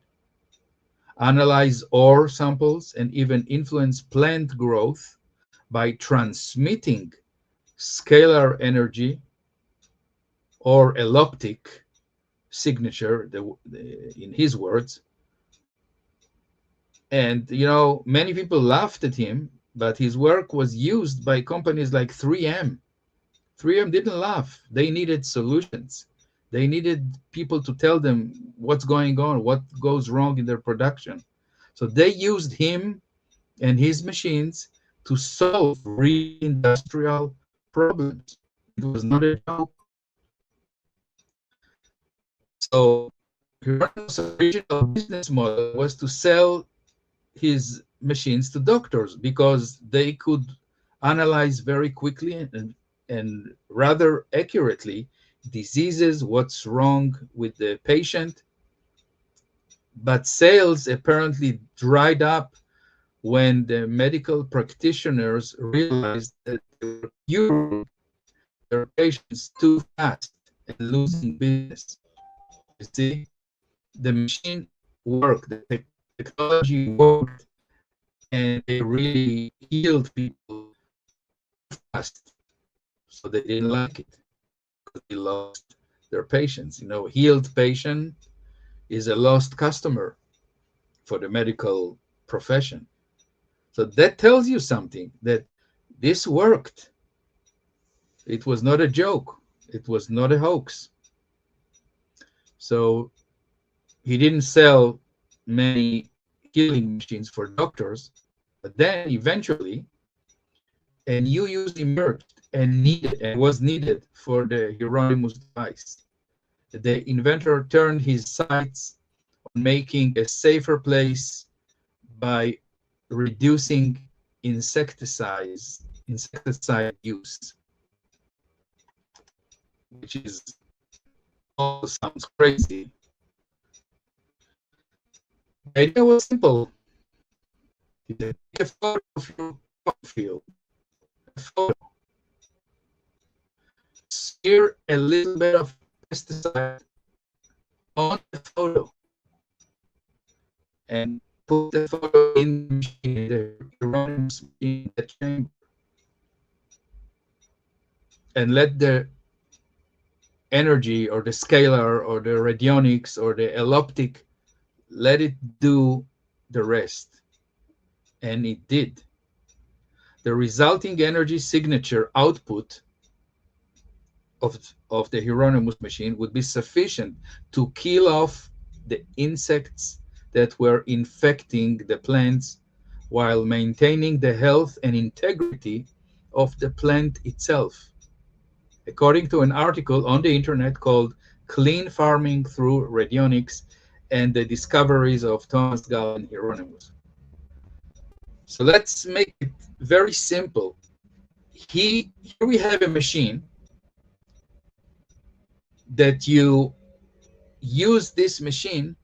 Analyze ore samples and even influence plant growth by transmitting scalar energy or alloptic signature, in his words. And, you know, many people laughed at him, but his work was used by companies like 3M. 3M didn't laugh. They needed solutions. They needed people to tell them what's going on, what goes wrong in their production. So they used him and his machines to solve real industrial problems. It was not a joke. So Hieronymus' original business model was to sell his machines to doctors, because they could analyze very quickly and rather accurately diseases, what's wrong with the patient. But sales apparently dried up when the medical practitioners realized that they were curing their patients too fast and losing business. You see, the machine worked, the technology worked, and they really healed people fast. So they didn't like it, because they lost their patients. You know, healed patient is a lost customer for the medical profession. So that tells you something, that this worked. It was not a joke. It was not a hoax. So He didn't sell many healing machines for doctors, but then eventually a new use emerged and was needed for the Hieronymus device. The inventor turned his sights on making a safer place by reducing insecticide use, which is also sounds crazy. The idea was simple. You take a photo of your field, a photo, smear a little bit of pesticide on the photo, and put the photo in the machine, the Hieronymus machine, the chamber, and let the energy or the scalar or the radionics or the eloptic, let it do the rest. And it did. The resulting energy signature output of the Hieronymus machine would be sufficient to kill off the insects that were infecting the plants while maintaining the health and integrity of the plant itself, according to an article on the internet called Clean Farming Through Radionics and the Discoveries of Thomas Galen Hieronymus. So let's make it very simple. Here we have a machine that you use this machine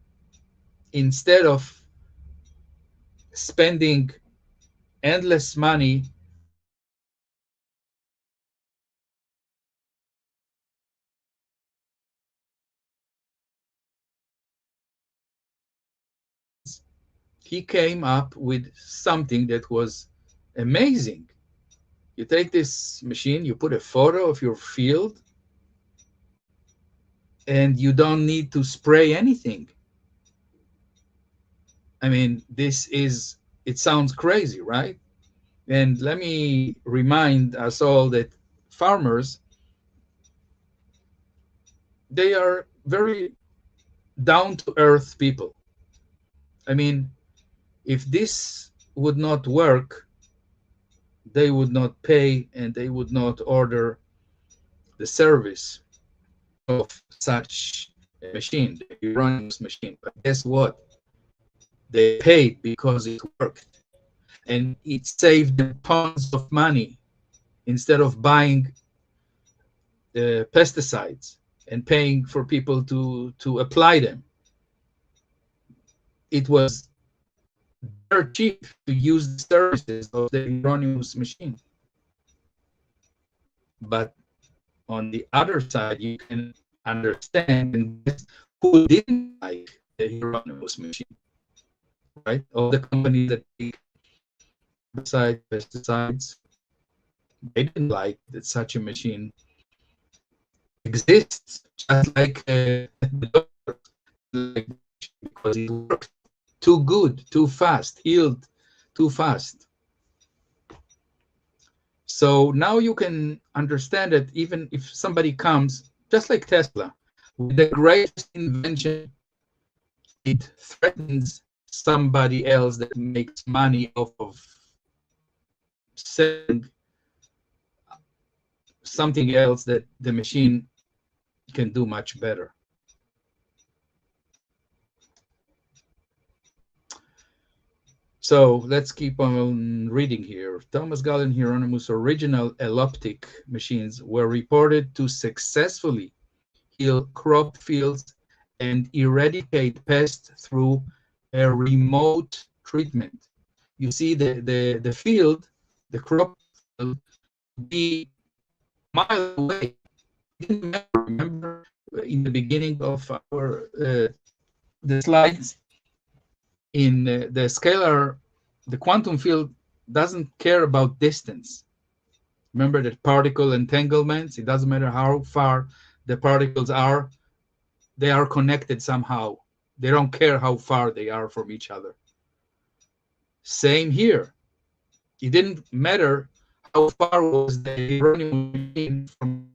instead of spending endless money he came up with something that was amazing. You take this machine, you put a photo of your field, and you don't need to spray anything. I mean, it sounds crazy, right? And let me remind us all that farmers, they are very down to earth people. I mean, if this would not work, they would not pay and they would not order the service of such a machine, the Hieronymus machine. But guess what? They paid because it worked, and it saved them tons of money instead of buying pesticides and paying for people to apply them. It was dirt cheap to use the services of the Hieronymus machine. But on the other side, you can understand and guess who didn't like the Hieronymus machine, right? All the companies that take pesticides, they didn't like that such a machine exists, just like because it worked too good, too fast, healed too fast. So now you can understand that even if somebody comes, just like Tesla, with the greatest invention, it threatens somebody else that makes money off of selling something else that the machine can do much better. So let's keep on reading here. Thomas Galen Hieronymus' original eloptic machines were reported to successfully heal crop fields and eradicate pests through a remote treatment. You see the field, the crop field, be miles away. Remember in the beginning of our the slides, in the scalar, the quantum field doesn't care about distance. Remember that particle entanglements, it doesn't matter how far the particles are, they are connected somehow. They don't care how far they are from each other. Same here. It didn't matter how far was the Hieronymus machine from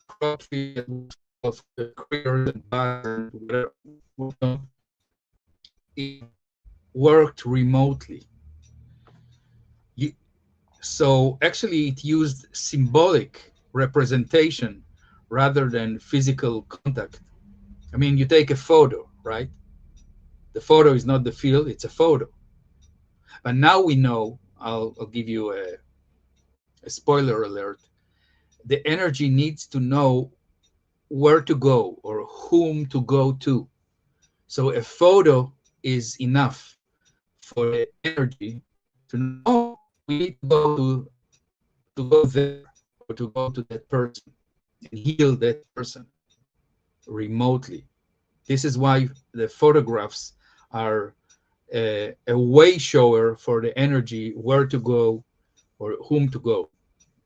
crop field of the critters and bugs and whatever. it worked remotely. So actually it used symbolic representation rather than physical contact. I mean, you take a photo, right? The photo is not the field, it's a photo. But now we know, I'll give you a spoiler alert, the energy needs to know where to go or whom to go to. So a photo is enough for the energy to know, oh, we need to go there or to go to that person and heal that person remotely. This is why the photographs are a way shower for the energy where to go or whom to go.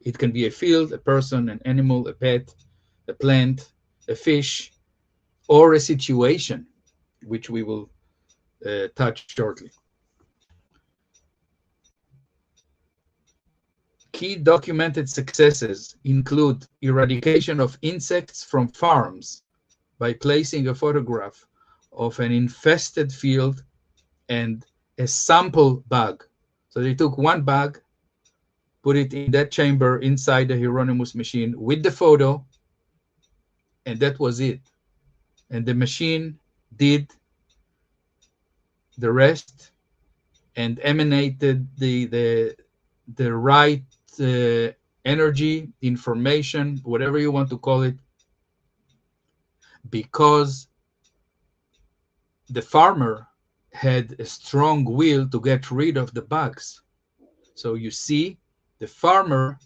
It can be a field, a person, an animal, a pet, a plant, a fish, or a situation, which we will touch shortly. Key documented successes include eradication of insects from farms by placing a photograph of an infested field and a sample bag. So they took one bag, put it in that chamber inside the Hieronymus machine with the photo, and that was it. And the machine did the rest and emanated the right energy, information, whatever you want to call it, because the farmer had a strong will to get rid of the bugs. So you see, the farmer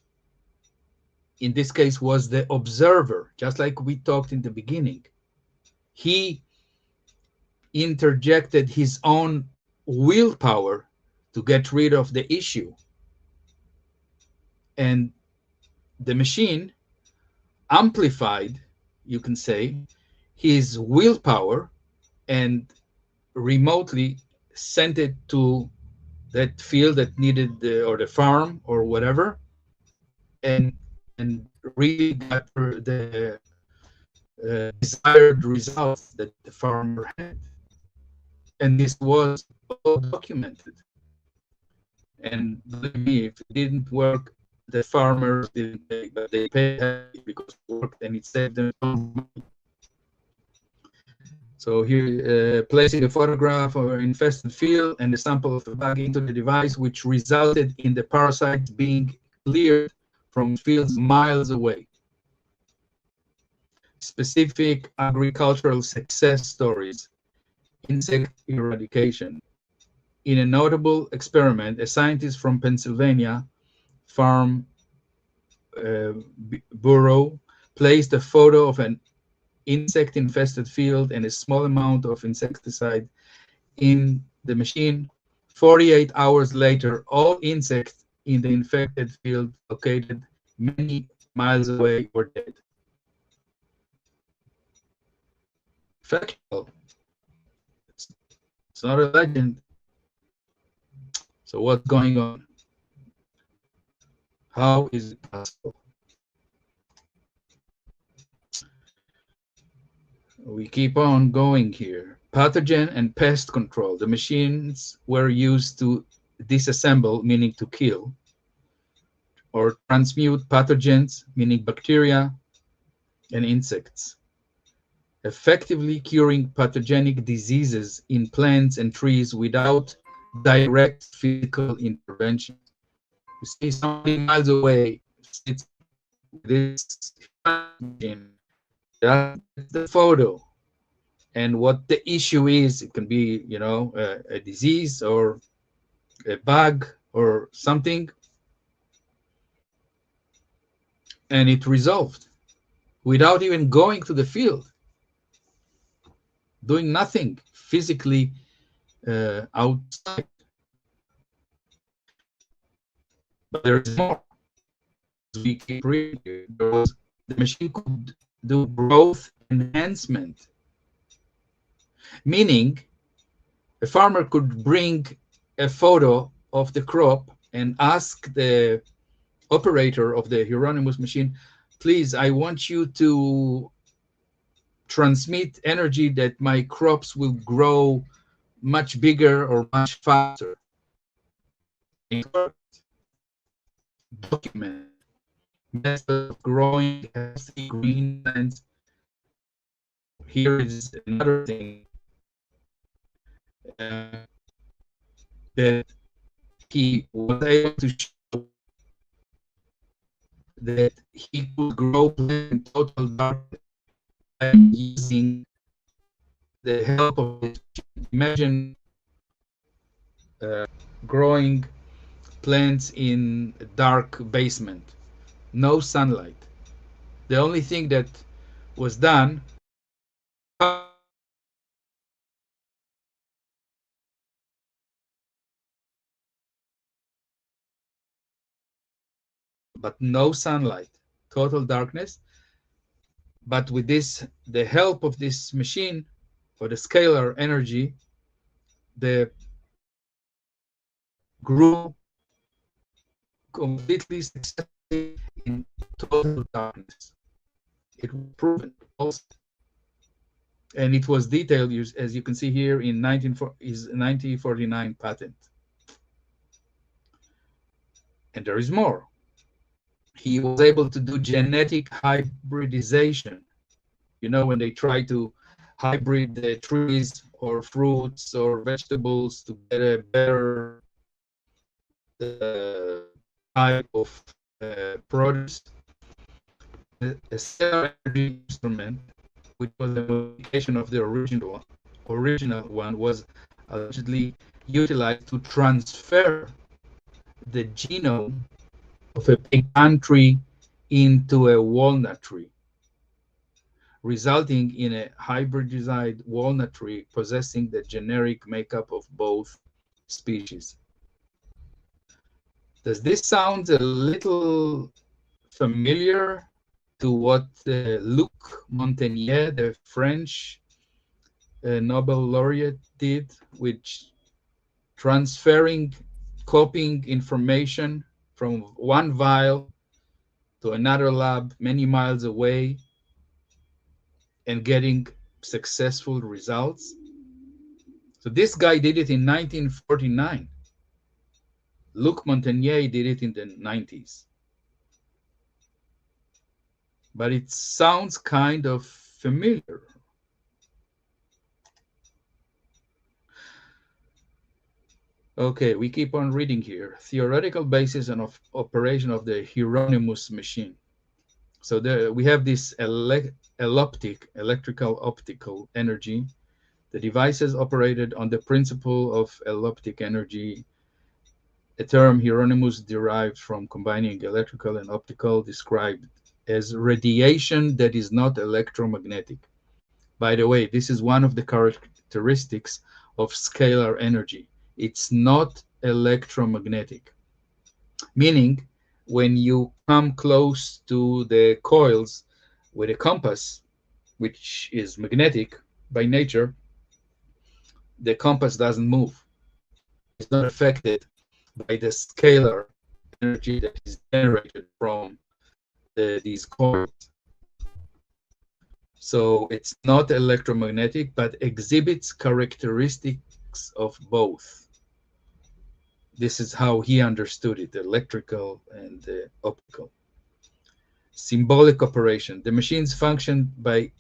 in this case was the observer, just like we talked in the beginning. He interjected his own willpower to get rid of the issue. And the machine amplified, you can say, his willpower and remotely sent it to that field that needed or the farm or whatever, and really got the desired results that the farmer had. And this was all documented. And believe me, if it didn't work, the farmers didn't pay, but they paid happy because it worked and it saved them money. So here, placing a photograph of an infested field and a sample of the bug into the device, which resulted in the parasites being cleared from fields miles away. Specific agricultural success stories. Insect eradication. In a notable experiment, a scientist from Pennsylvania Farm Bureau placed a photo of an insect-infested field and a small amount of insecticide in the machine. 48 hours later, all insects in the infected field located many miles away were dead. Factual. It's not a legend. So what's going on? How is it possible? We keep on going here. Pathogen and pest control. The machines were used to disassemble, meaning to kill, or transmute pathogens, meaning bacteria and insects, effectively curing pathogenic diseases in plants and trees without direct physical intervention. You see somebody miles away sits with this machine, that's the photo, and what the issue is. It can be, you know, a disease or a bug or something, and it resolved without even going to the field, doing nothing physically outside. But there's more. As we keep reading, the machine could do growth enhancement, meaning a farmer could bring a photo of the crop and ask the operator of the Hieronymus machine, please, I want you to transmit energy that my crops will grow much bigger or much faster. It worked. Documented method of growing healthy green plants. Here is another thing that he was able to show, that he could grow plants in total darkness by using the help of this machine. Imagine growing plants in a dark basement, no sunlight. The only thing that was done, but no sunlight, total darkness. But with this, the help of this machine or the scalar energy, the grew completely successfully in total darkness. It was proven also, and it was detailed, as you can see here, in 1949 patent. And there is more. He was able to do genetic hybridization. You know, when they try to hybrid the trees or fruits or vegetables to get a better type of produce. A scalar energy instrument, which was a modification of the original one, was allegedly utilized to transfer the genome of a pecan tree into a walnut tree, resulting in a hybridized walnut tree possessing the generic makeup of both species. Does this sound a little familiar to what Luc Montagnier, the French Nobel laureate, did, which transferring, copying information from one vial to another lab many miles away and getting successful results? So this guy did it in 1949. Luc Montagnier did it in the 90s. But it sounds kind of familiar. Okay, we keep on reading here. Theoretical basis and of operation of the Hieronymus machine. So there we have this electrical optical energy. The devices operated on the principle of elliptic energy, a term Hieronymus derived from combining electrical and optical, described as radiation that is not electromagnetic. By the way, this is one of the characteristics of scalar energy. It's not electromagnetic, meaning when you come close to the coils with a compass, which is magnetic by nature, the compass doesn't move. It's not affected by the scalar energy that is generated from these coils. So it's not electromagnetic, but exhibits characteristics of both. This is how he understood it, electrical and optical. Symbolic operation. The machines function by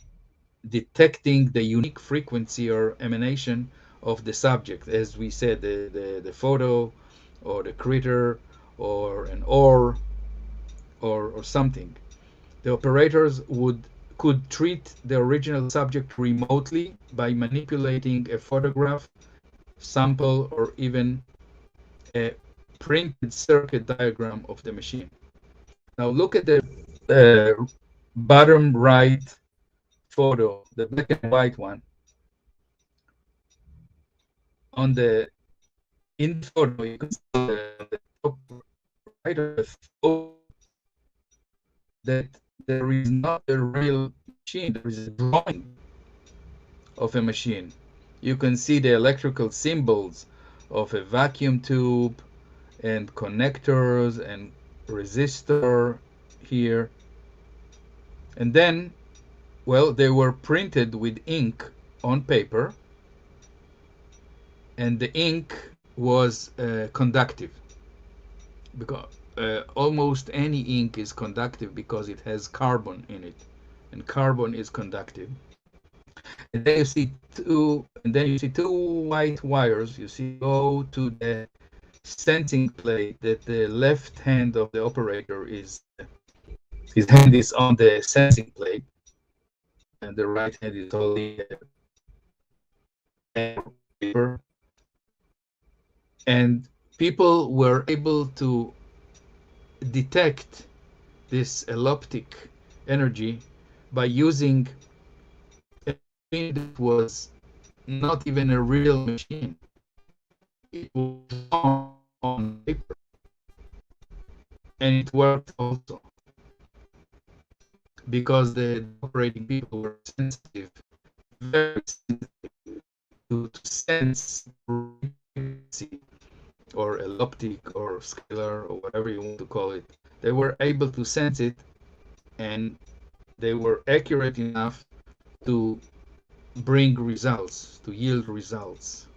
detecting the unique frequency or emanation of the subject, as we said, the photo or the critter or an ore or something. The operators could treat the original subject remotely by manipulating a photograph, sample, or even a printed circuit diagram of the machine. Now look at the bottom right photo, the black and white one. In the photo, you can see the top right of the photo that there is not a real machine, there is a drawing of a machine. You can see the electrical symbols of a vacuum tube and connectors and resistor here. And then, well, they were printed with ink on paper, and the ink was conductive, because almost any ink is conductive because it has carbon in it, and carbon is conductive. And then you see two white wires. You see go to the sensing plate that the left hand of the operator is his hand is on the sensing plate, and the right hand is holding a pen or paper. And people were able to detect this alloptic energy by using a machine that was not even a real machine. It was on paper, and it worked also because the operating people were sensitive, very sensitive to sense frequency or elliptic or scalar or whatever you want to call it. They were able to sense it, and they were accurate enough to bring results, to yield results.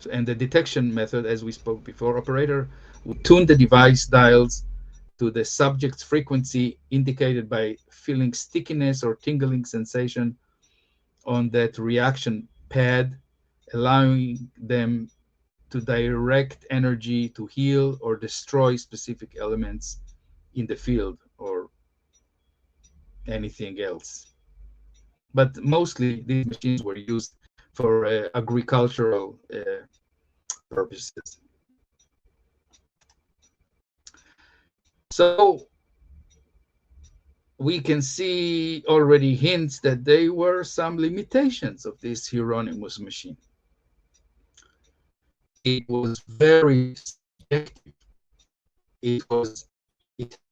So, and the detection method, as we spoke before, operator would tune the device dials to the subject's frequency indicated by feeling stickiness or tingling sensation on that reaction pad, allowing them to direct energy to heal or destroy specific elements in the field or anything else. But mostly these machines were used for agricultural purposes. So we can see already hints that there were some limitations of this Hieronymus machine. It was very subjective. It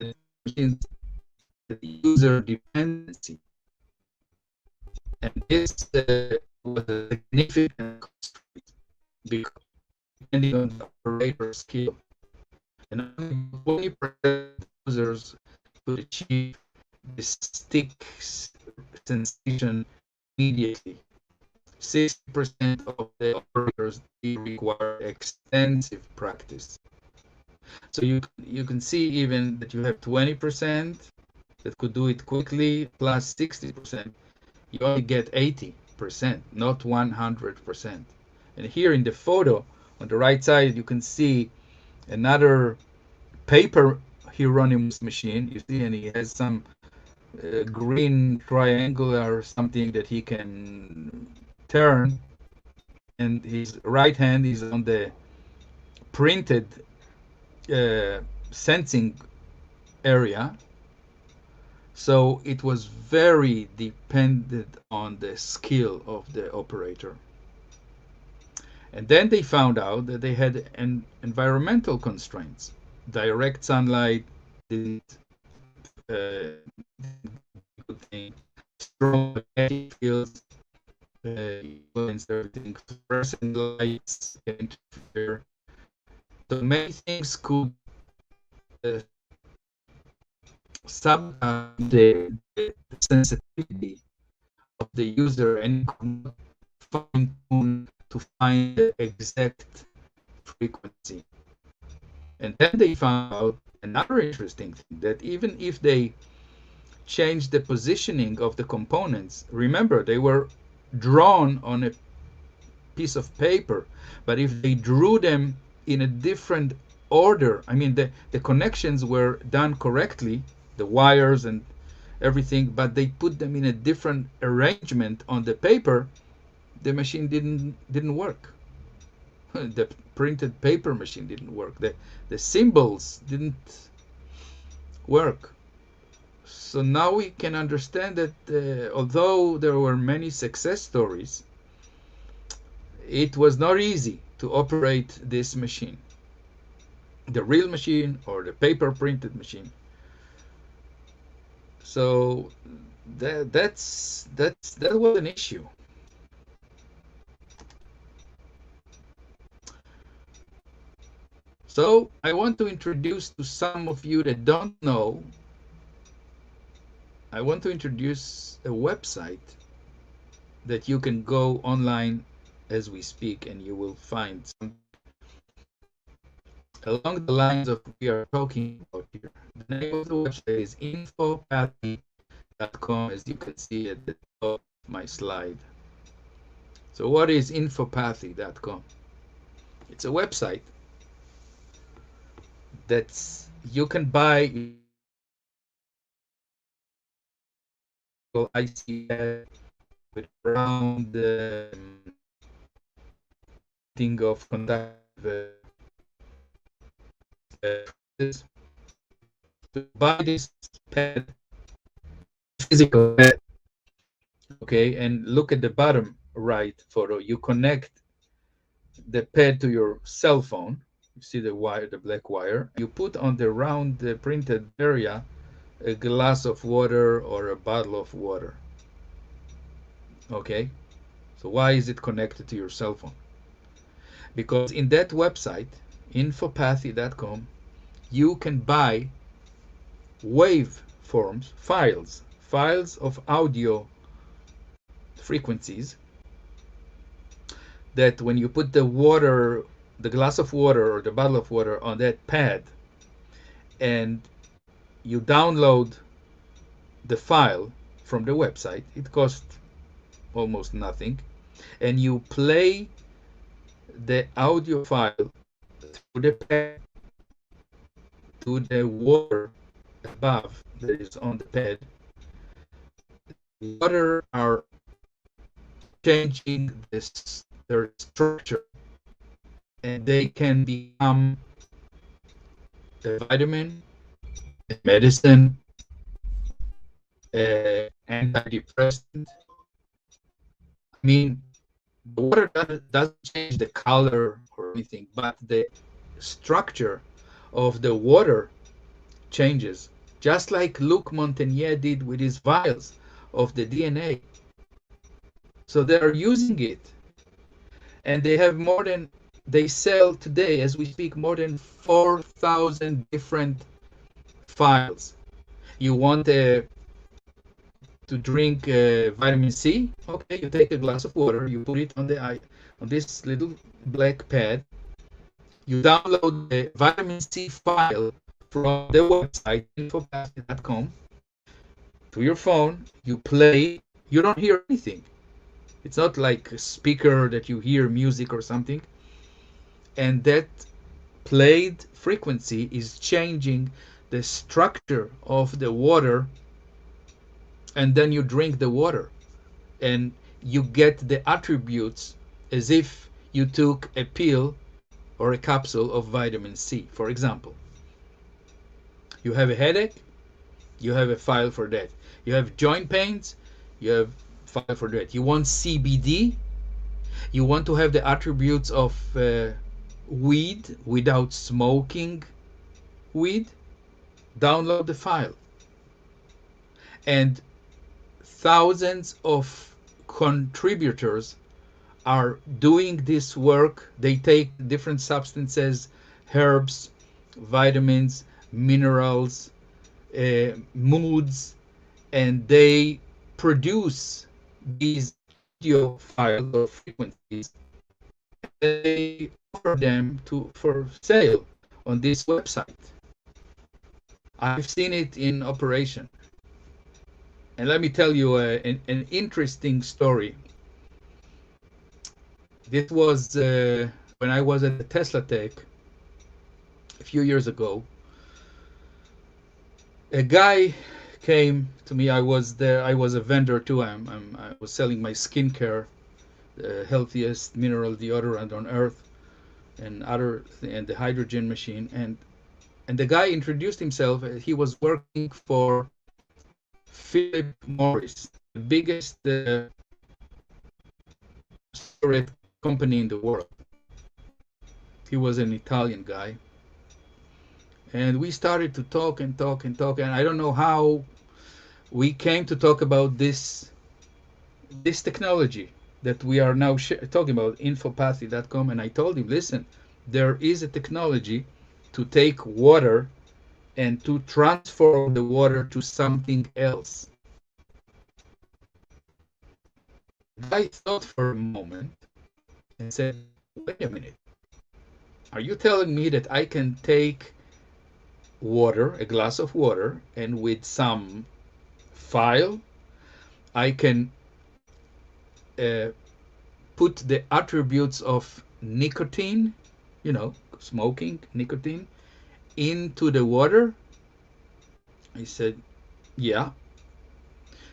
had machines the user dependency, and this was a significant constraint because depending on the operator skill, and only 20% of users could achieve this stick sensation immediately. 60% of the operators require extensive practice. So you can see even that you have 20% that could do it quickly, plus 60%, you only get 80%, not 100%. And here in the photo on the right side, you can see another paper Hieronymus machine. You see, and he has some green triangular something that he can turn, and his right hand is on the printed sensing area. So it was very dependent on the skill of the operator. And then they found out that they had environmental constraints. Direct sunlight didn't good thing. Strong magnetic fields influence everything. Fluorescent lights can interfere. So many things could sabotage the sensitivity of the user, and could not fine tune to find the exact frequency. And then they found out another interesting thing, that even if they changed the positioning of the components, remember they were drawn on a piece of paper, but if they drew them in a different order, I mean the connections were done correctly, the wires and everything, but they put them in a different arrangement on the paper, the machine didn't work. The printed paper machine didn't work. The symbols didn't work. So now we can understand that although there were many success stories, it was not easy to operate this machine, the real machine or the paper printed machine. So that was an issue. So I want to introduce to some of you that don't know, I want to introduce a website that you can go online as we speak, and you will find some along the lines of what we are talking about here. The name of the website is infopathy.com, as you can see at the top of my slide. So what is infopathy.com? It's a website that's you can buy IC with around thing of conductive to buy this pad, physical pad, okay, and look at the bottom right photo. You connect the pad to your cell phone. You see the wire, the black wire. You put on the round printed area a glass of water or a bottle of water. Okay, so why is it connected to your cell phone? Because in that website, infopathy.com, you can buy waveforms, files of audio frequencies that when you put the water, the glass of water or the bottle of water on that pad and you download the file from the website, it costs almost nothing, and you play the audio file through the pad to the water above that is on the pad. Water are changing their structure, and they can become a vitamin, a medicine, antidepressant. I mean, the water doesn't change the color or anything, but the structure of the water changes, just like Luc Montagnier did with his vials of the DNA. So they are using it, and they have they sell today, as we speak, more than 4,000 different files. You want to drink vitamin C? Okay, you take a glass of water, you put it on this little black pad. You download the vitamin C file from the website infopathy.com to your phone. You play. You don't hear anything. It's not like a speaker that you hear music or something. And that played frequency is changing the structure of the water, and then you drink the water and you get the attributes as if you took a pill or a capsule of vitamin C. For example, you have a headache, you have a file for that. You have joint pains, you have a file for that. You want CBD, you want to have the attributes of weed without smoking weed, download the file. And thousands of contributors are doing this work. They take different substances, herbs, vitamins, minerals, moods, and they produce these audio files or frequencies. They offer them for sale on this website. I've seen it in operation. And let me tell you an interesting story. This was when I was at the Tesla Tech a few years ago. A guy came to me. I was there. I was a vendor too. I was selling my skincare, the healthiest mineral deodorant on earth, and the hydrogen machine. And the guy introduced himself. He was working for Philip Morris, the biggest cigarette company in the world. He was an Italian guy. And we started to talk and talk and talk. And I don't know how we came to talk about this technology that we are now talking about, infopathy.com. And I told him, listen, there is a technology to take water and to transform the water to something else. I thought for a moment, and said, wait a minute, are you telling me that I can take water, a glass of water, and with some file, I can uh, put the attributes of nicotine, smoking, nicotine, into the water? I said, yeah.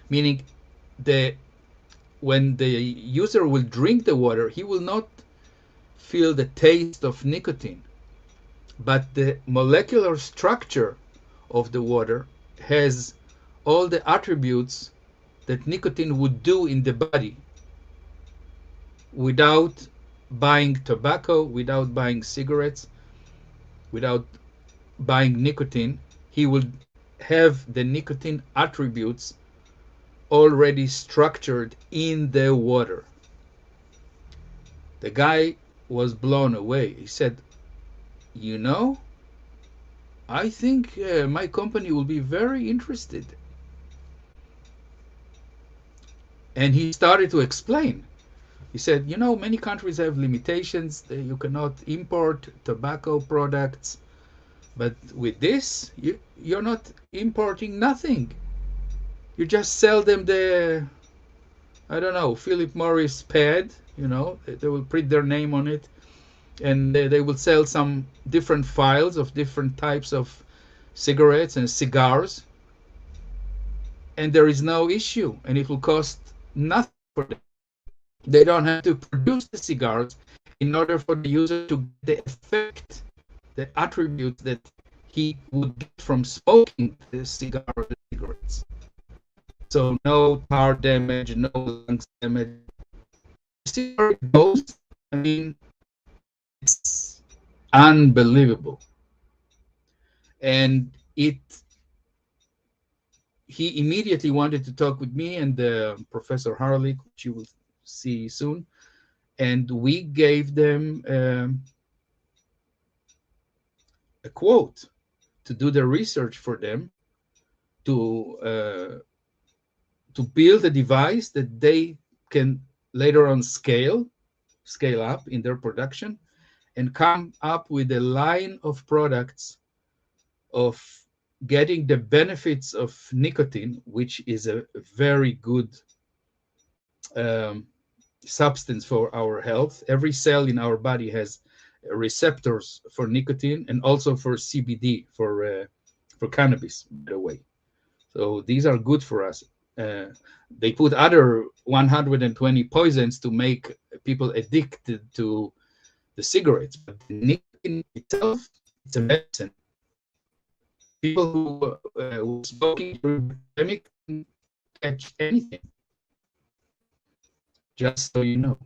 Meaning, the when the user will drink the water, he will not feel the taste of nicotine, but the molecular structure of the water has all the attributes that nicotine would do in the body without buying tobacco, without buying cigarettes, without buying nicotine. He will have the nicotine attributes already structured in the water. The guy was blown away. He said, you know, I think my company will be very interested. And he started to explain. He said, many countries have limitations. You cannot import tobacco products. But with this, you're not importing nothing. You just sell them the, I don't know, Philip Morris pad. They will print their name on it. And they will sell some different files of different types of cigarettes and cigars. And there is no issue. And it will cost nothing for them. They don't have to produce the cigars in order for the user to get the effect, the attributes that he would get from smoking the cigar or the cigarettes. So no heart damage, no lungs damage. See where it goes? I mean, it's unbelievable. And he immediately wanted to talk with me and Professor Harley, which you will see soon. And we gave them a quote to do the research for them, to build a device that they can later on scale up in their production, and come up with a line of products of getting the benefits of nicotine, which is a very good substance for our health. Every cell in our body has receptors for nicotine and also for CBD, for cannabis, by the way. So these are good for us. They put other 120 poisons to make people addicted to the cigarettes, but the nicotine itself, it's a medicine. People who were smoking during the pandemic didn't catch anything, just so you know.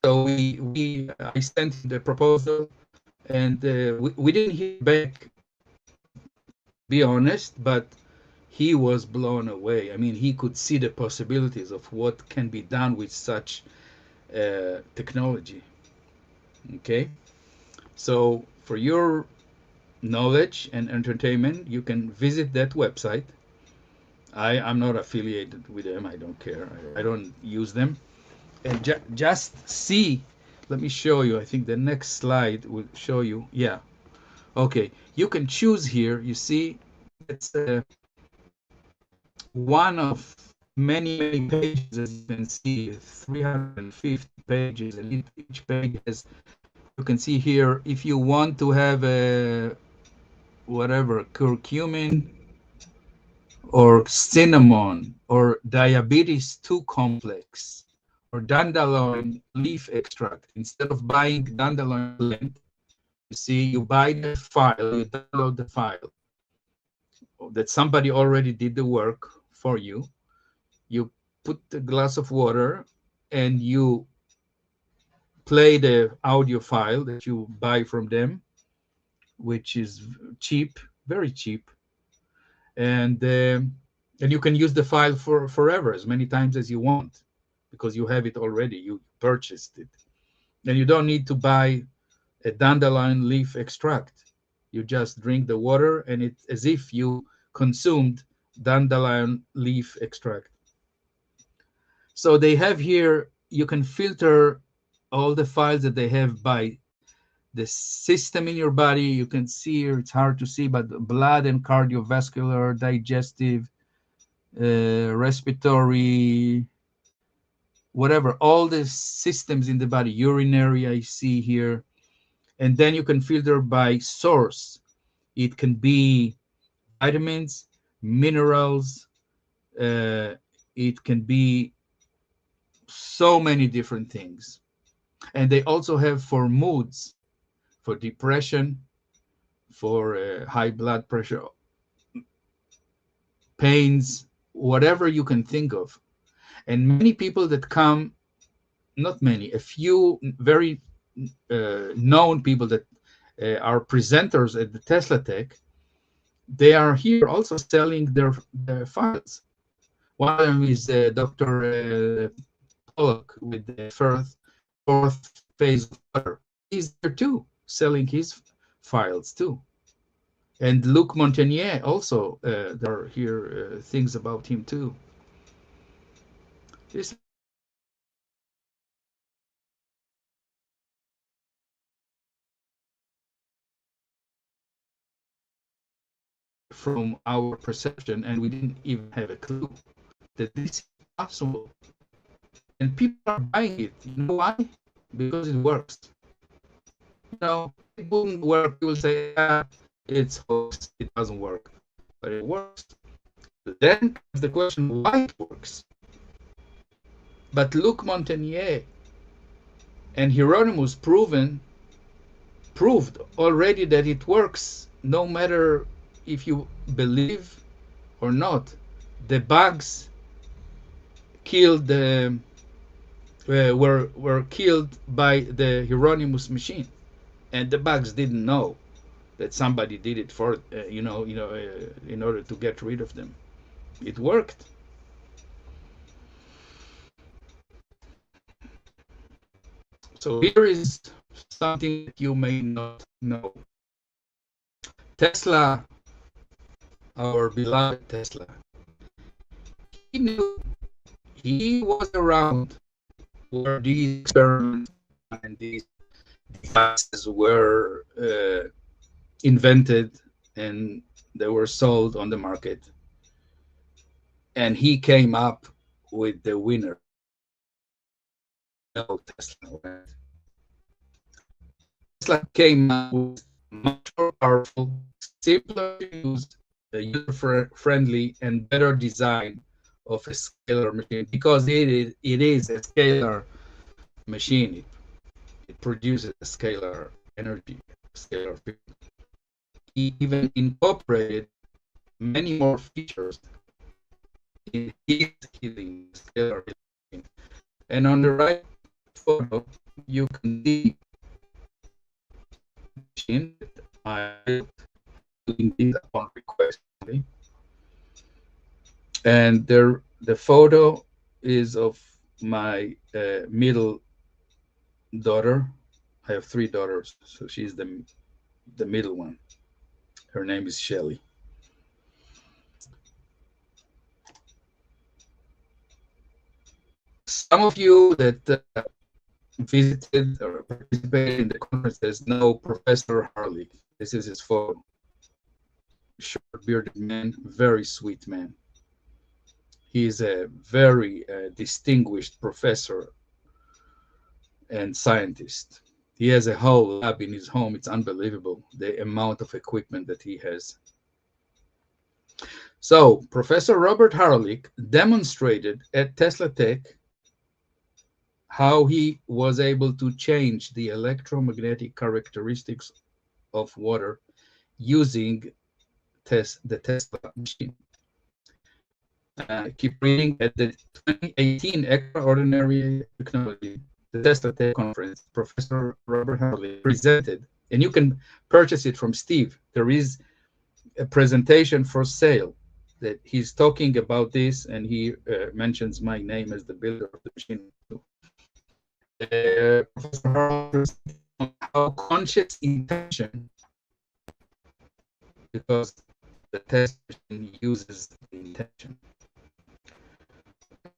So I sent the proposal, and we didn't hear back, be honest, but he was blown away. I mean, he could see the possibilities of what can be done with such technology. Okay, so for your knowledge and entertainment, you can visit that website. I'm not affiliated with them. I don't care. I don't use them. And just see. Let me show you. I think the next slide will show you. Yeah. Okay. You can choose here. You see, it's one of many pages. As you can see, 350 pages, and each page has. You can see here, if you want to have a whatever curcumin or cinnamon or diabetes 2 complex or dandelion leaf extract, instead of buying dandelion plant, you see, you buy the file, you download the file that somebody already did the work for you. You put a glass of water and you play the audio file that you buy from them, which is cheap, very cheap, and you can use the file for forever, as many times as you want, because you have it already. You purchased it, and you don't need to buy a dandelion leaf extract. You just drink the water, and it's as if you consumed dandelion leaf extract. So they have here, you can filter all the files that they have by the system in your body. You can see here, it's hard to see, but blood and cardiovascular, digestive, respiratory, whatever, all the systems in the body, urinary, I see here. And then you can filter by source. It can be vitamins, minerals, it can be so many different things. And they also have for moods, for depression, for high blood pressure, pains, whatever you can think of. And many people that come, not many, a few very known people that are presenters at the Tesla Tech, they are here also selling their files. One of them is Dr. Pollock with the fourth phase of water. He's there too, selling his files too. And Luc Montagnier also, there are here things about him too. This from our perception, and we didn't even have a clue that this is possible. And people are buying it. You know why? Because it works. You know, it wouldn't work. You will say, it's hoax, it doesn't work. But it works. Then the question, why it works? But Luc Montagnier and Hieronymus proved already that it works, no matter if you believe or not. The bugs killed the were killed by the Hieronymus machine, and the bugs didn't know that somebody did it for in order to get rid of them. It worked. So here is something that you may not know. Tesla, our beloved Tesla, he knew, he was around where these experiments and these devices were invented and they were sold on the market. And he came up with the winner. No, Tesla. Tesla came up with much more powerful, simpler to use, user-friendly, and better design of a scalar machine, because it is a scalar machine. It produces a scalar energy, scalar field. He even incorporated many more features in his healing, scalar healing. And on the right photo, you can see the machine that I built doing this upon request. And the photo is of my middle daughter. I have 3 daughters, so she's the middle one. Her name is Shelly. Some of you that visited or participated in the conferences know Professor Harley. This is his photo. Short bearded man, very sweet man. He is a very distinguished professor and scientist. He has a whole lab in his home. It's unbelievable, the amount of equipment that he has. So Professor Robert Harlick demonstrated at Tesla Tech how he was able to change the electromagnetic characteristics of water using the Tesla machine. Keep reading. At the 2018 Extraordinary Technology, the Tesla Tech Conference, Professor Robert Harley presented, and you can purchase it from Steve. There is a presentation for sale that he's talking about this, and he mentions my name as the builder of the machine. Professor Harley, how conscious intention, because the test machine uses the intention,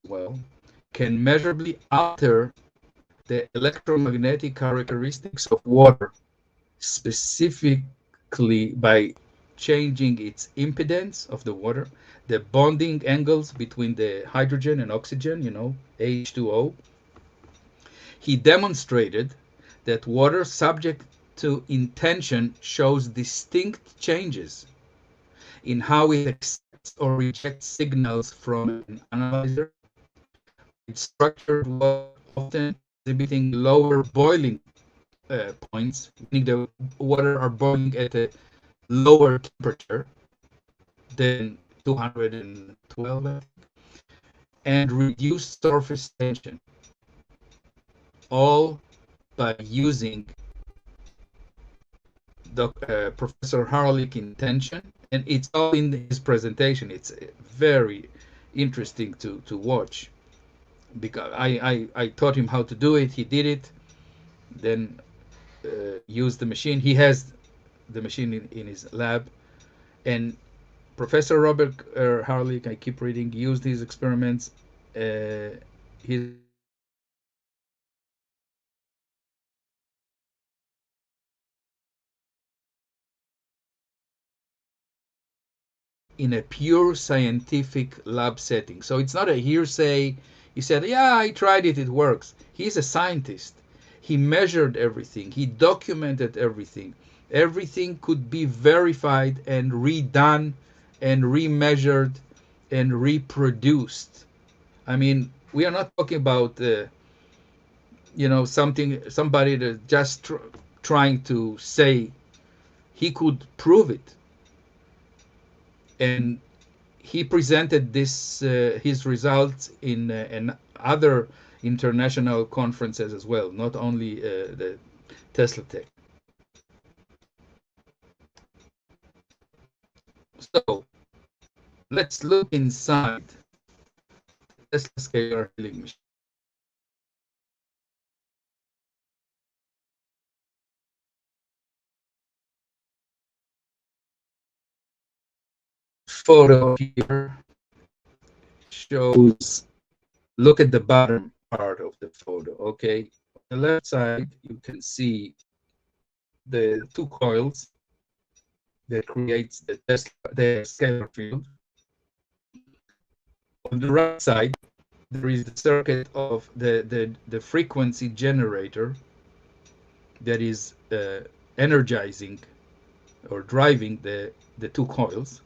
well, can measurably alter the electromagnetic characteristics of water, specifically by changing its impedance of the water, the bonding angles between the hydrogen and oxygen, H2O. He demonstrated that water subject to intention shows distinct changes in how it accepts or rejects signals from an analyzer. It's structured water often exhibiting lower boiling points, meaning the water are boiling at a lower temperature than 212, and reduced surface tension, all by using Professor Harlick intention, and it's all in his presentation. It's very interesting to watch, because I taught him how to do it. He did it, then used the machine. He has the machine in his lab, and Professor Robert Harlick, I keep reading, used his experiments. His in a pure scientific lab setting. So it's not a hearsay. He said, yeah, I tried it, it works. He's a scientist. He measured everything, he documented everything. Everything could be verified and redone and remeasured and reproduced. I mean, we are not talking about somebody that just trying to say. He could prove it, and he presented his results in other international conferences as well, not only the Tesla Tech. So let's look inside the Tesla Scalar Healing Machine. Photo here shows, look at the bottom part of the photo, okay? On the left side, you can see the two coils that creates the scalar field. On the right side, there is the circuit of the frequency generator that is energizing or driving the two coils.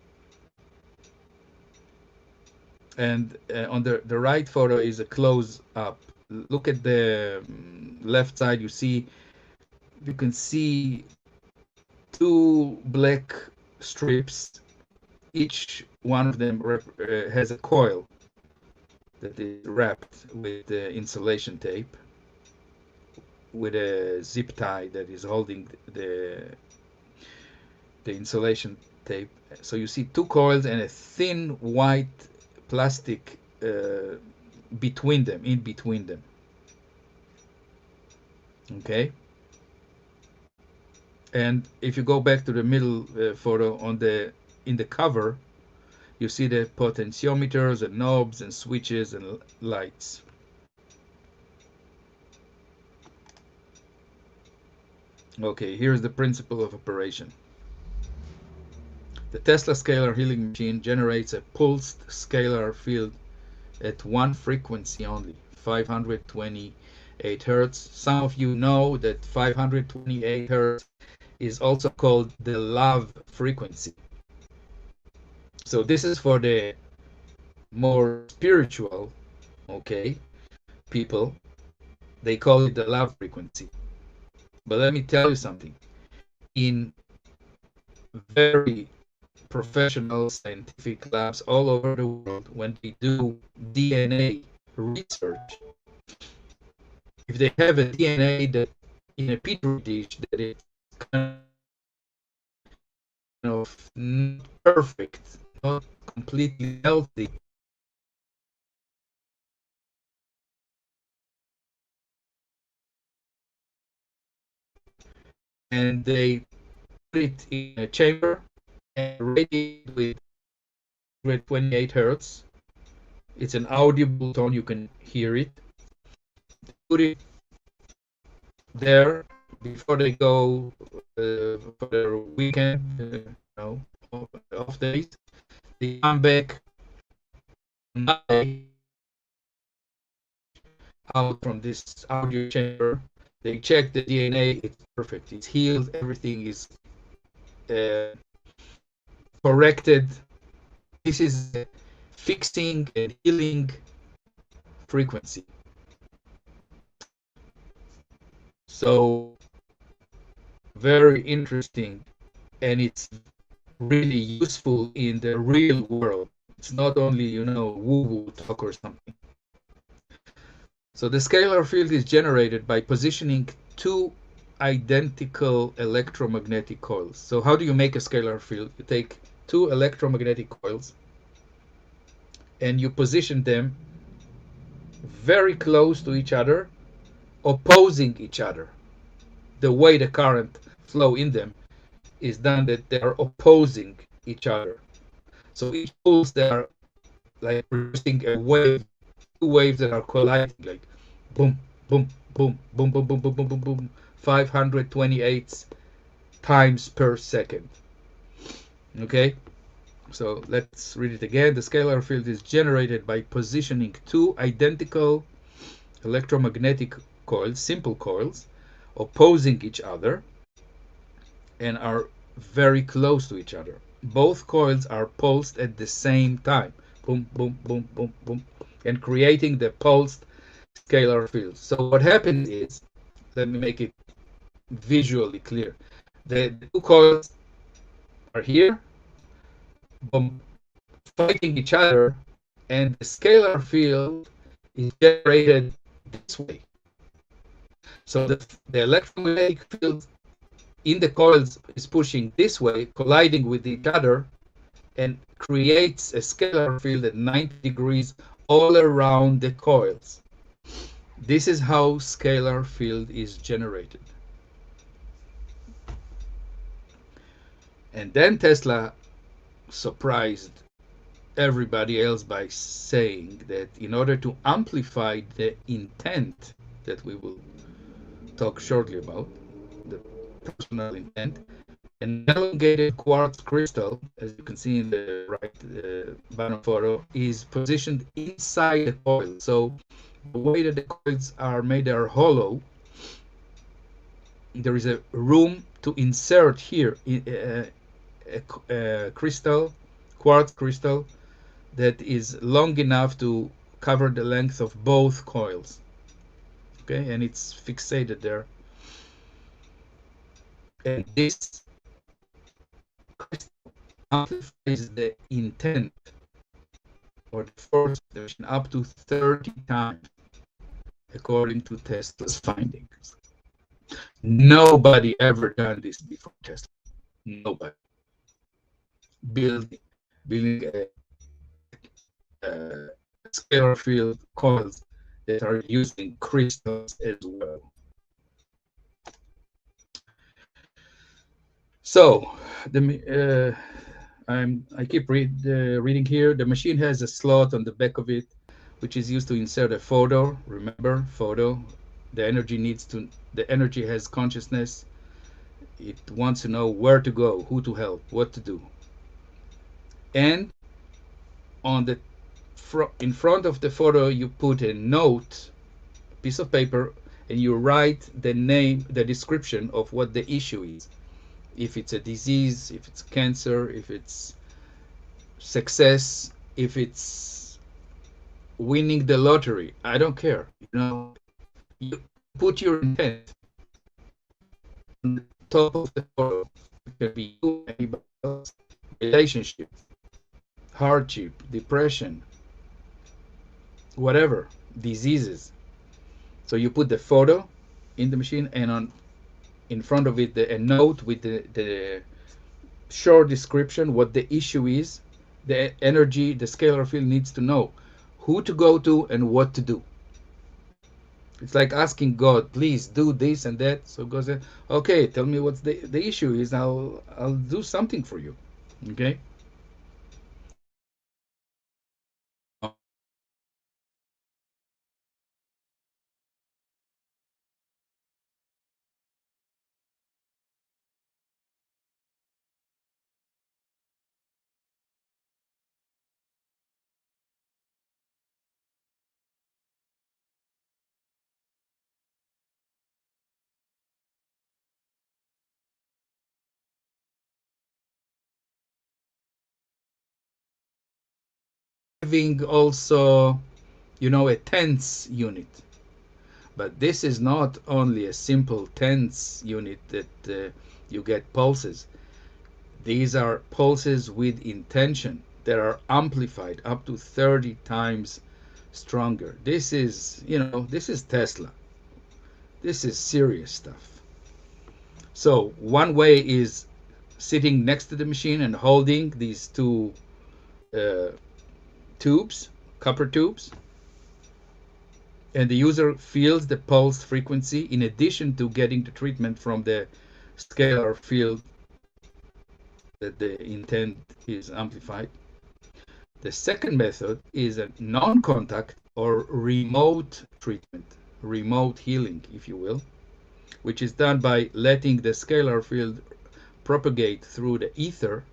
And on the right photo is a close up. Look at the left side. You can see two black strips. Each one of them has a coil that is wrapped with insulation tape, with a zip tie that is holding the insulation tape. So you see two coils and a thin white plastic in between them. Okay. And if you go back to the middle photo, in the cover, you see the potentiometers and knobs and switches and lights. Okay, here's the principle of operation. The Tesla Scalar Healing Machine generates a pulsed scalar field at one frequency only, 528 Hertz. Some of you know that 528 Hertz is also called the love frequency. So this is for the more spiritual, okay, people. They call it the love frequency. But let me tell you something. In very professional scientific labs all over the world, when they do DNA research, if they have a DNA that in a petri dish that is kind of not perfect, not completely healthy, and they put it in a chamber and radiate with 128 hertz. It's an audible tone, you can hear it. Put it there before they go for their weekend, off days. They come back Monday out from this audio chamber. They check the DNA. It's perfect. It's healed. Everything is corrected. This is a fixing and healing frequency. So very interesting, and it's really useful in the real world. It's not only, woo-woo talk or something. So the scalar field is generated by positioning two identical electromagnetic coils. So how do you make a scalar field? You take two electromagnetic coils and you position them very close to each other, opposing each other. The way the current flow in them is done that they are opposing each other. So each pulse, they are like producing a wave, two waves that are colliding, like boom, boom, boom, boom, boom, boom, boom, boom, boom, boom, 528 times per second. Okay, so let's read it again. The scalar field is generated by positioning two identical electromagnetic coils, simple coils, opposing each other and are very close to each other. Both coils are pulsed at the same time. Boom, boom, boom, boom, boom, and creating the pulsed scalar field. So what happens is, let me make it visually clear. The two coils are here, boom, fighting each other, and the scalar field is generated this way. So the electromagnetic field in the coils is pushing this way, colliding with each other, and creates a scalar field at 90 degrees all around the coils. This is how scalar field is generated. And then Tesla surprised everybody else by saying that in order to amplify the intent that we will talk shortly about, the personal intent, an elongated quartz crystal, as you can see in the right bottom photo, is positioned inside the coil. So the way that the coils are made, they are hollow. There is a room to insert here a crystal, quartz crystal, that is long enough to cover the length of both coils. Okay, and it's fixated there. And this crystal amplifies the intent or the force of the machine up to 30 times, according to Tesla's findings. Nobody ever done this before Tesla. Nobody. Building a scalar field coils that are using crystals as well. So I keep reading here. The machine has a slot on the back of it, which is used to insert a photo. Remember, photo. The energy has consciousness. It wants to know where to go, who to help, what to do. And on the in front of the photo, you put a note, a piece of paper, and you write the name, the description of what the issue is. If it's a disease, if it's cancer, if it's success, if it's winning the lottery, I don't care. You put your intent on the top of the photo. It can be you, anybody else, relationship, hardship, depression, whatever, diseases. So you put the photo in the machine, and in front of it a note with the short description, what the issue is. The energy, the scalar field needs to know who to go to and what to do. It's like asking God, please do this and that. So God says, okay, tell me what the issue is. I'll do something for you. Okay. having also, a tense unit. But this is not only a simple tense unit that you get pulses. These are pulses with intention that are amplified up to 30 times stronger. This is Tesla. This is serious stuff. So one way is sitting next to the machine and holding these two uh, tubes, copper tubes, and the user feels the pulse frequency in addition to getting the treatment from the scalar field that the intent is amplified. The second method is a non-contact or remote treatment, remote healing, if you will, which is done by letting the scalar field propagate through the ether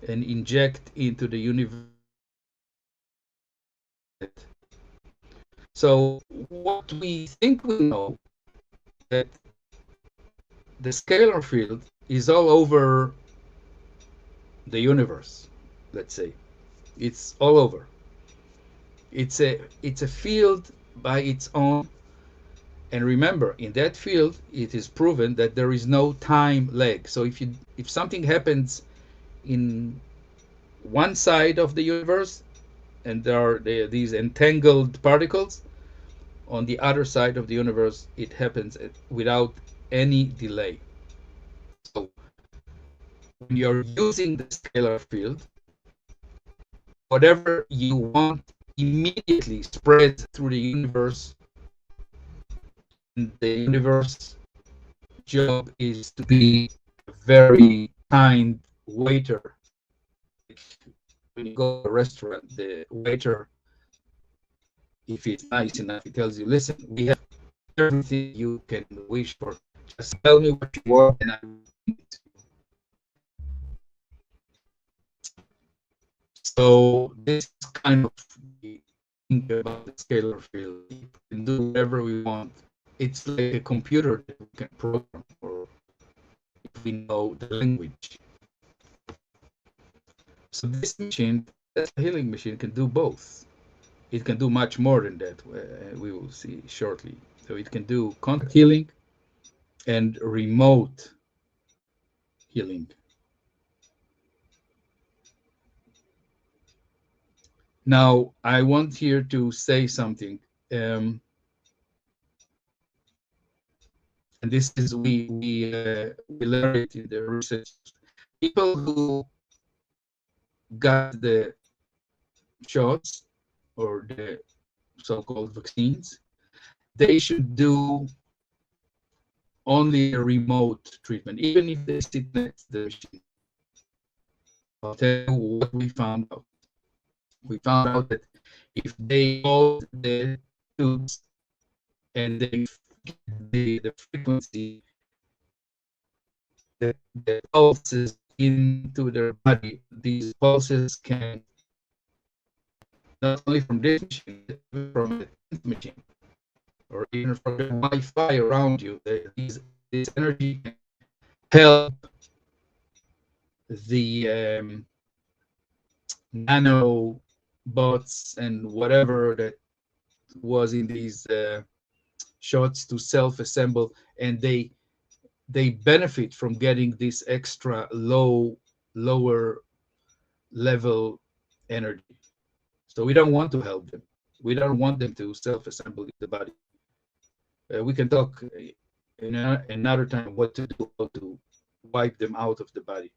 and inject into the universe. So what we think we know, that the scalar field is all over the universe, let's say. It's all over. It's a field by its own. And remember, in that field, it is proven that there is no time lag. So if something happens in one side of the universe and there are these entangled particles, on the other side of the universe, it happens without any delay. So when you're using the scalar field, whatever you want immediately spreads through the universe. And the universe job is to be a very kind waiter. When you go to a restaurant, the waiter, if it's nice enough, he tells you, listen, we have everything you can wish for. Just tell me what you want and I will bring it to you. So this is kind of the thing about the scalar field. We can do whatever we want. It's like a computer that we can program, or if we know the language. So this machine, this healing machine, can do both. It can do much more than that. We will see shortly. So it can do contact healing and remote healing. Now, I want here to say something, and this is we learned it in the research. People who got the shots or the so-called vaccines, they should do only a remote treatment, even if they sit next to the machine. I'll tell you what we found out. We found out that if they hold the tubes and they get the frequency, the pulses into their body, these pulses can, not only from this machine, but even from the 10th machine, or even from the Wi-Fi around you, this energy can help the nanobots and whatever that was in these shots to self-assemble, and they benefit from getting this extra lower level energy. So we don't want to help them. We don't want them to self-assemble in the body. We can talk in another time what to do, how to wipe them out of the body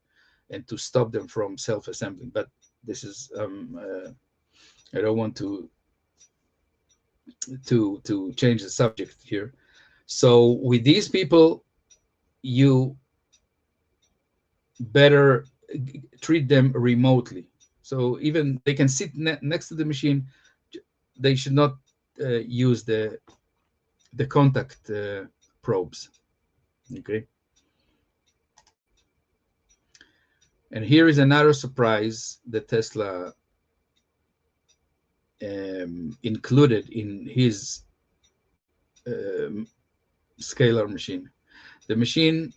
and to stop them from self-assembling. But this is I don't want to change the subject here. So with these people, you better treat them remotely. So even they can sit next to the machine. They should not use the contact probes. Okay. And here is another surprise that Tesla included in his scalar machine. The machine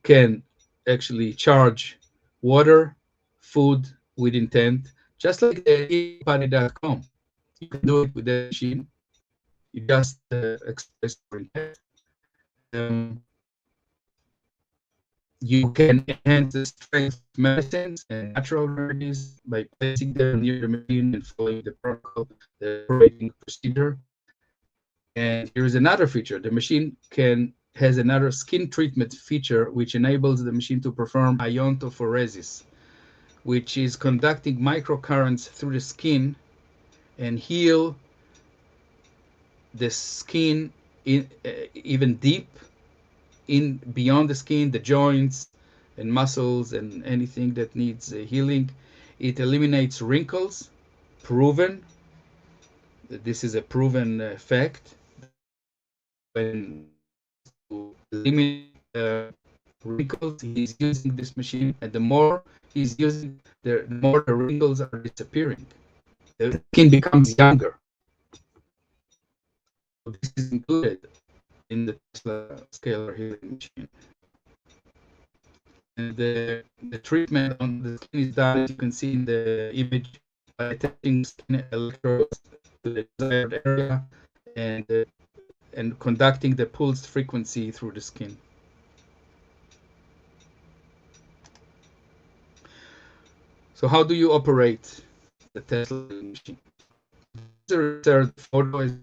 can actually charge water, food with intent, just like the eBody.com. You can do it with the machine. You just express your intent. You can enhance the strength of medicines and natural remedies by placing them near the machine and following the protocol, the operating procedure. And here's another feature. The machine has another skin treatment feature, which enables the machine to perform iontophoresis, which is conducting microcurrents through the skin and heal the skin even deep in beyond the skin, the joints and muscles and anything that needs healing. It eliminates wrinkles, proven. This is a proven fact. When to eliminate wrinkles, he's using this machine, and the more he's using, the more the wrinkles are disappearing. The skin becomes younger. So this is included in the Tesla Scalar Healing Machine. And the treatment on the skin is done, as you can see in the image, by attaching skin electrodes to the desired area and conducting the pulsed frequency through the skin. So how do you operate the Tesla machine? There's a third photo, as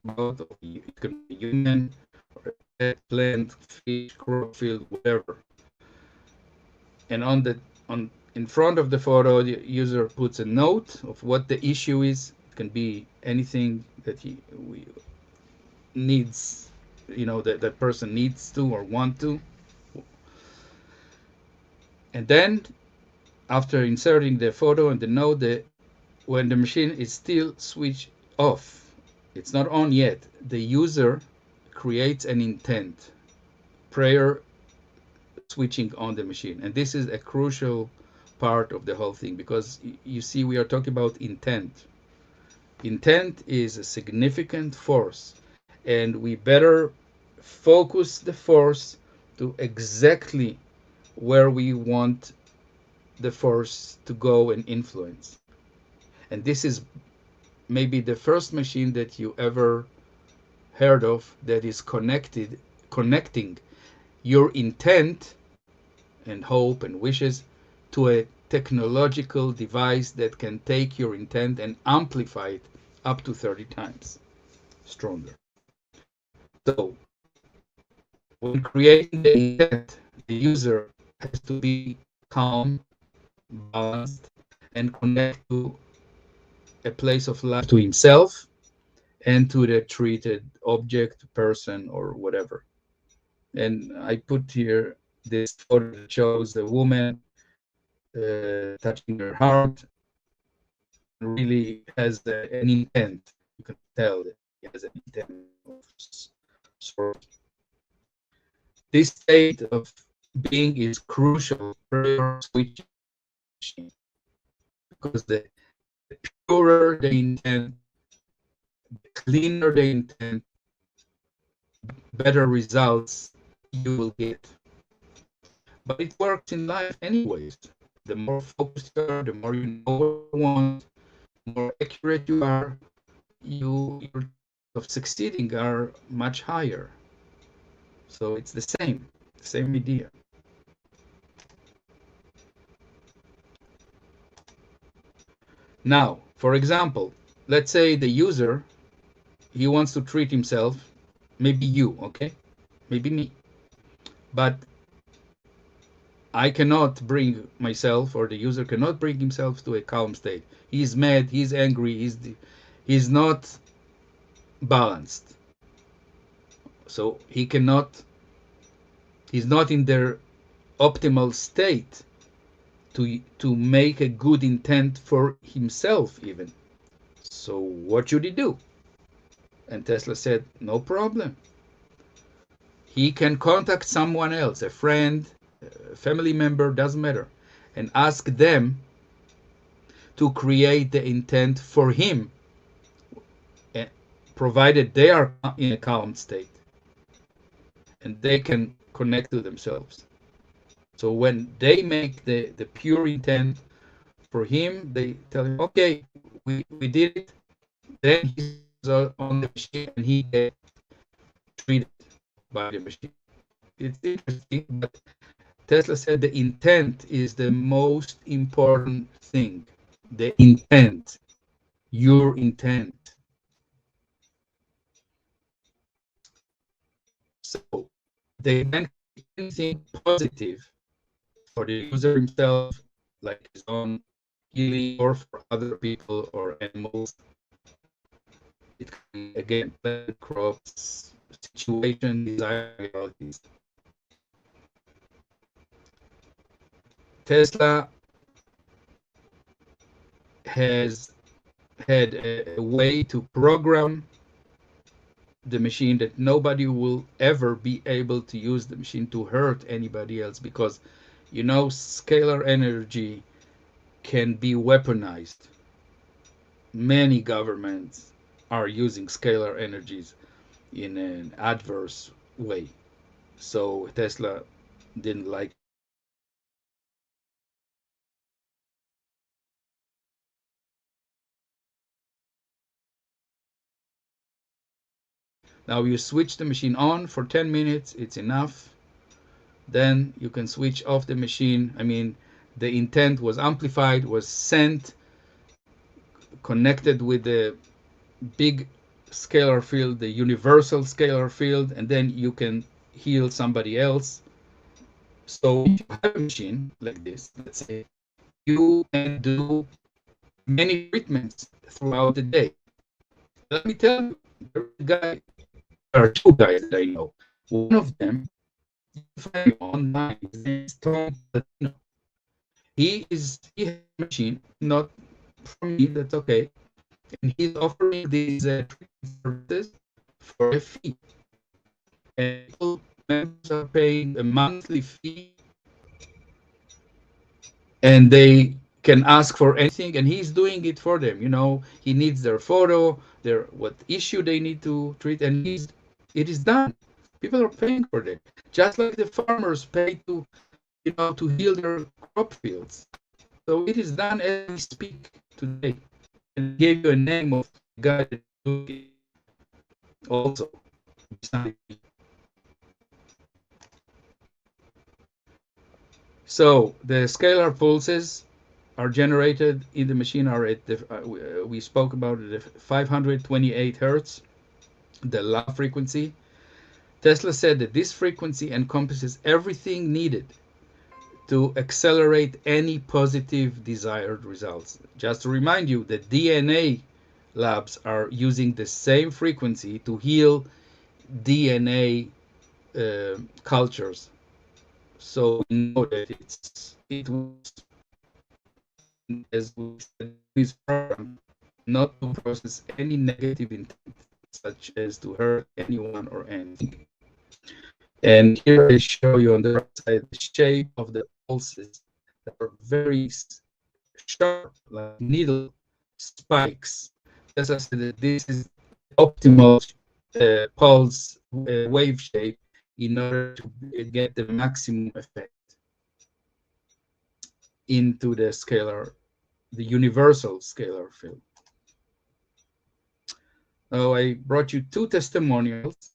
about, it can be human, or a pet, plant, fish, crop field, whatever. And in front of the photo, the user puts a note of what the issue is. It can be anything that we needs, that person needs to or want to. And then after inserting the photo and the note, when the machine is still switched off, it's not on yet, the user creates an intent prior switching on the machine. And this is a crucial part of the whole thing, because you see, we are talking about intent. Intent is a significant force, and we better focus the force to exactly where we want the force to go and influence. And this is maybe the first machine that you ever heard of that is connecting your intent and hope and wishes to a technological device that can take your intent and amplify it up to 30 times stronger. So when creating the intent, the user has to be calm, balanced, and connect to a place of love to himself and to the treated object, person, or whatever. And I put here this photo that shows a woman touching her heart, really has an intent. You can tell that he has an intent of sort. This state of being is crucial for your switching machine, because the purer the intent, the cleaner the intent, better results you will get. But it works in life anyways. The more focused you are, the more you know what you want, the more accurate you are, your chances of succeeding are much higher. So it's the same idea. Now, for example, let's say the user, he wants to treat himself, maybe you, okay? Maybe me. But I cannot bring myself, or the user cannot bring himself to a calm state. He's mad, he's angry, he's not balanced. So he's not in their optimal state to make a good intent for himself even. So what should he do? And Tesla said, no problem. He can contact someone else, a friend, a family member, doesn't matter, and ask them to create the intent for him, provided they are in a calm state and they can connect to themselves. So when they make the pure intent For him, they tell him, okay, we did it. Then he switches on the machine and he gets treated by the machine. It's interesting, but Tesla said the intent is the most important thing. The intent, your intent. So they can create anything positive for the user himself, like his own healing, or for other people or animals. It can be, again, plant, crops, situation, desire, realities. Tesla has had a way to program the machine that nobody will ever be able to use the machine to hurt anybody else, because scalar energy can be weaponized. Many governments are using scalar energies in an adverse way. So Tesla didn't like. Now you switch the machine on for 10 minutes, it's enough. Then you can switch off the machine. I mean, the intent was amplified, was sent, connected with the big scalar field, the universal scalar field, and then you can heal somebody else. So if you have a machine like this, let's say, you can do many treatments throughout the day. Let me tell you, there are two guys that I know. One of them, you find him online, his name is Tom Latino. He has a machine, not for me, that's okay. And he's offering these treatment services for a fee. And people, members are paying a monthly fee, and they can ask for anything, and he's doing it for them. He needs their photo, what issue they need to treat, and it is done. People are paying for that, just like the farmers pay to heal their crop fields. So it is done as we speak today. And I gave you a name of the guy that is doing it also. So the scalar pulses are generated in the machine are at we spoke about it, 528 hertz, the love frequency. Tesla said that this frequency encompasses everything needed to accelerate any positive desired results. Just to remind you that DNA labs are using the same frequency to heal DNA cultures. So we know that it was, as we said, this program not to process any negative intent, such as to hurt anyone or anything. And here I show you on the right side the shape of the pulses that are very sharp, like needle spikes. As I said, that this is optimal pulse wave shape in order to get the maximum effect into the universal scalar field. Now I brought you two testimonials,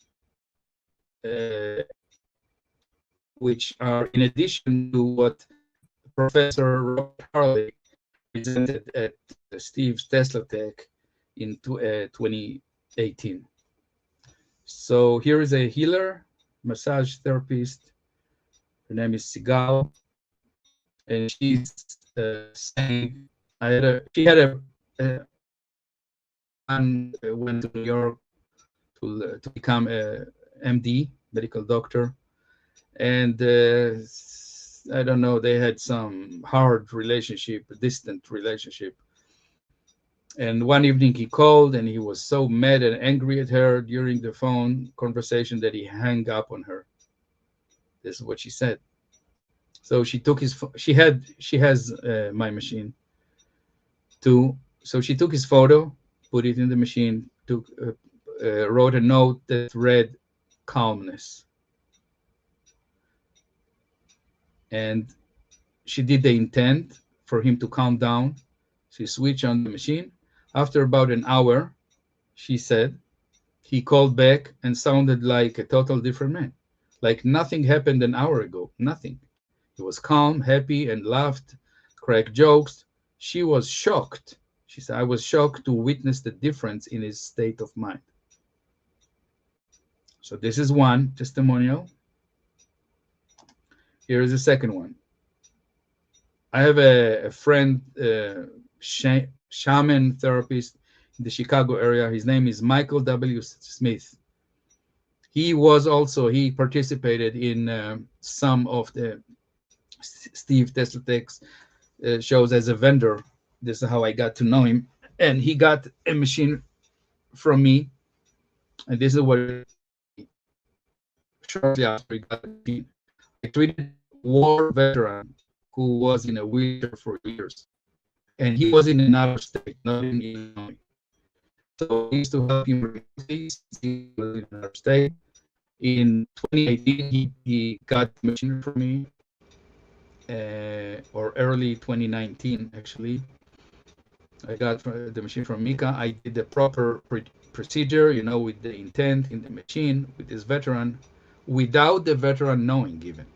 which are in addition to what Professor Robert Harley presented at Steve's Tesla Tech in 2018. So here is a healer, massage therapist. Her name is Sigal, and she's saying, she had a went to New York to become a MD, medical doctor, and I don't know, they had some hard relationship, a distant relationship. And one evening he called, and he was so mad and angry at her during the phone conversation that he hung up on her. This is what she said. So she took his, she has my machine too. So she took his photo, put it in the machine, wrote a note that read calmness. And she did the intent for him to calm down. She switched on the machine. After about an hour, she said, he called back and sounded like a total different man. Like nothing happened an hour ago. Nothing. He was calm, happy, and laughed, cracked jokes. She was shocked. She said, I was shocked to witness the difference in his state of mind. So this is one testimonial. Here is the second one. I have a friend, shaman therapist in the Chicago area. His name is Michael W. Smith. He participated in some of the Steve Teslatek's shows as a vendor. This is how I got to know him. And he got a machine from me. And this is what shortly after he got the machine. I treated a war veteran who was in a wheelchair for years. And he was in another state, not in Illinois. So I used to help him remotely since he was in another state. In 2018, he got the machine from me, or early 2019, actually. I got the machine from Micha. I did the proper procedure, with the intent in the machine with this veteran, without the veteran knowing even.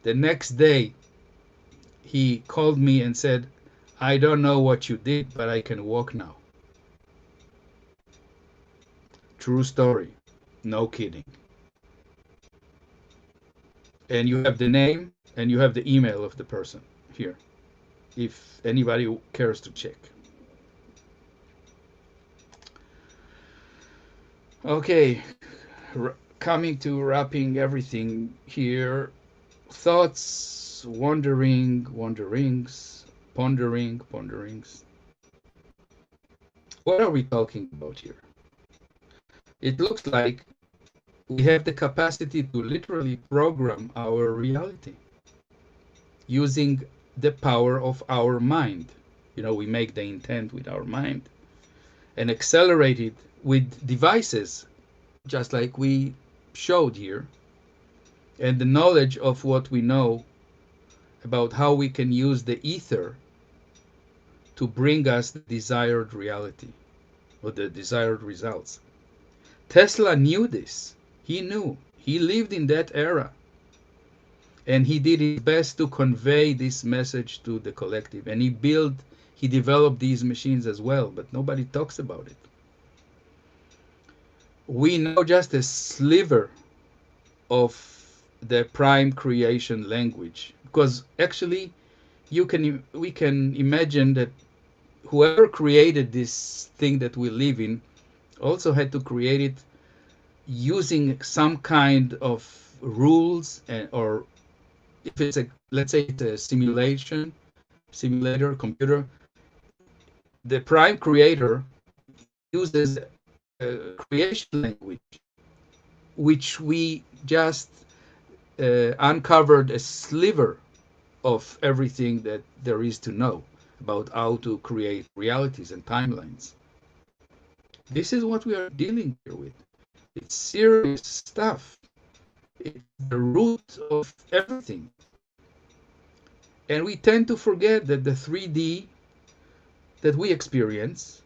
The next day, he called me and said, I don't know what you did, but I can walk now. True story. No kidding. And you have the name and you have the email of the person here, if anybody cares to check. Okay, coming to wrapping everything here. Thoughts, wanderings, ponderings. What are we talking about here? It looks like we have the capacity to literally program our reality using the power of our mind. We make the intent with our mind and accelerate it with devices, just like we showed here, and the knowledge of what we know about how we can use the ether to bring us the desired reality or the desired results. Tesla knew this. He knew. He lived in that era. And he did his best to convey this message to the collective. And he developed these machines as well, but nobody talks about it. We know just a sliver of the prime creation language, because actually we can imagine that whoever created this thing that we live in also had to create it using some kind of rules, or if it's let's say it's a simulator computer, the prime creator uses a creation language, which we just uncovered a sliver of everything that there is to know about how to create realities and timelines. This is what we are dealing here with. It's serious stuff. It's the root of everything. And we tend to forget that the 3D that we experience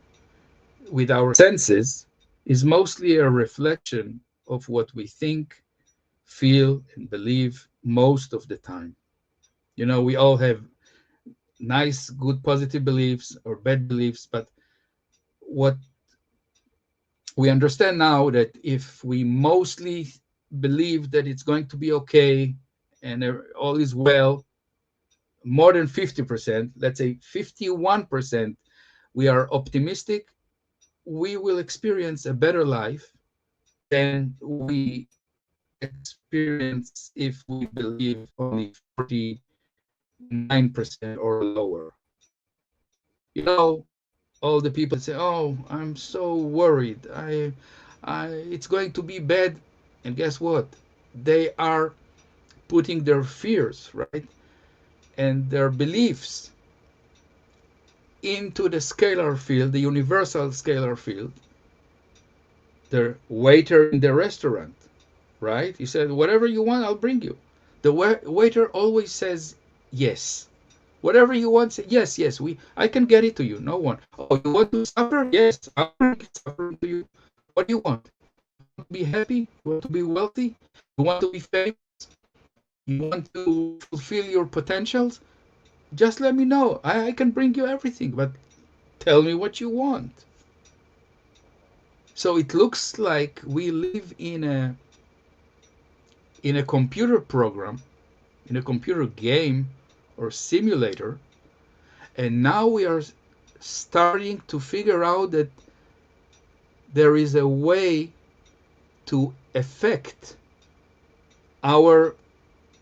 with our senses is mostly a reflection of what we think, feel, and believe most of the time. We all have nice, good, positive beliefs or bad beliefs, but what we understand now that if we mostly believe that it's going to be okay and all is well, more than 50%, let's say 51%, we are optimistic, we will experience a better life than we experience if we believe only 49% or lower. All the people say, oh, I'm so worried, it's going to be bad. And guess what? They are putting their fears, right, and their beliefs into the scalar field, the universal scalar field. The waiter in the restaurant, right? He said, whatever you want, I'll bring you. The waiter always says yes. Whatever you want, say, yes, yes, I can get it to you. No one. Oh, you want to suffer? Yes, I'll bring suffering to you. What do you want? You want to be happy? You want to be wealthy? You want to be famous? You want to fulfill your potentials? Just let me know. I can bring you everything, but tell me what you want. So it looks like we live in a computer program, in a computer game or simulator, and now we are starting to figure out that there is a way to affect our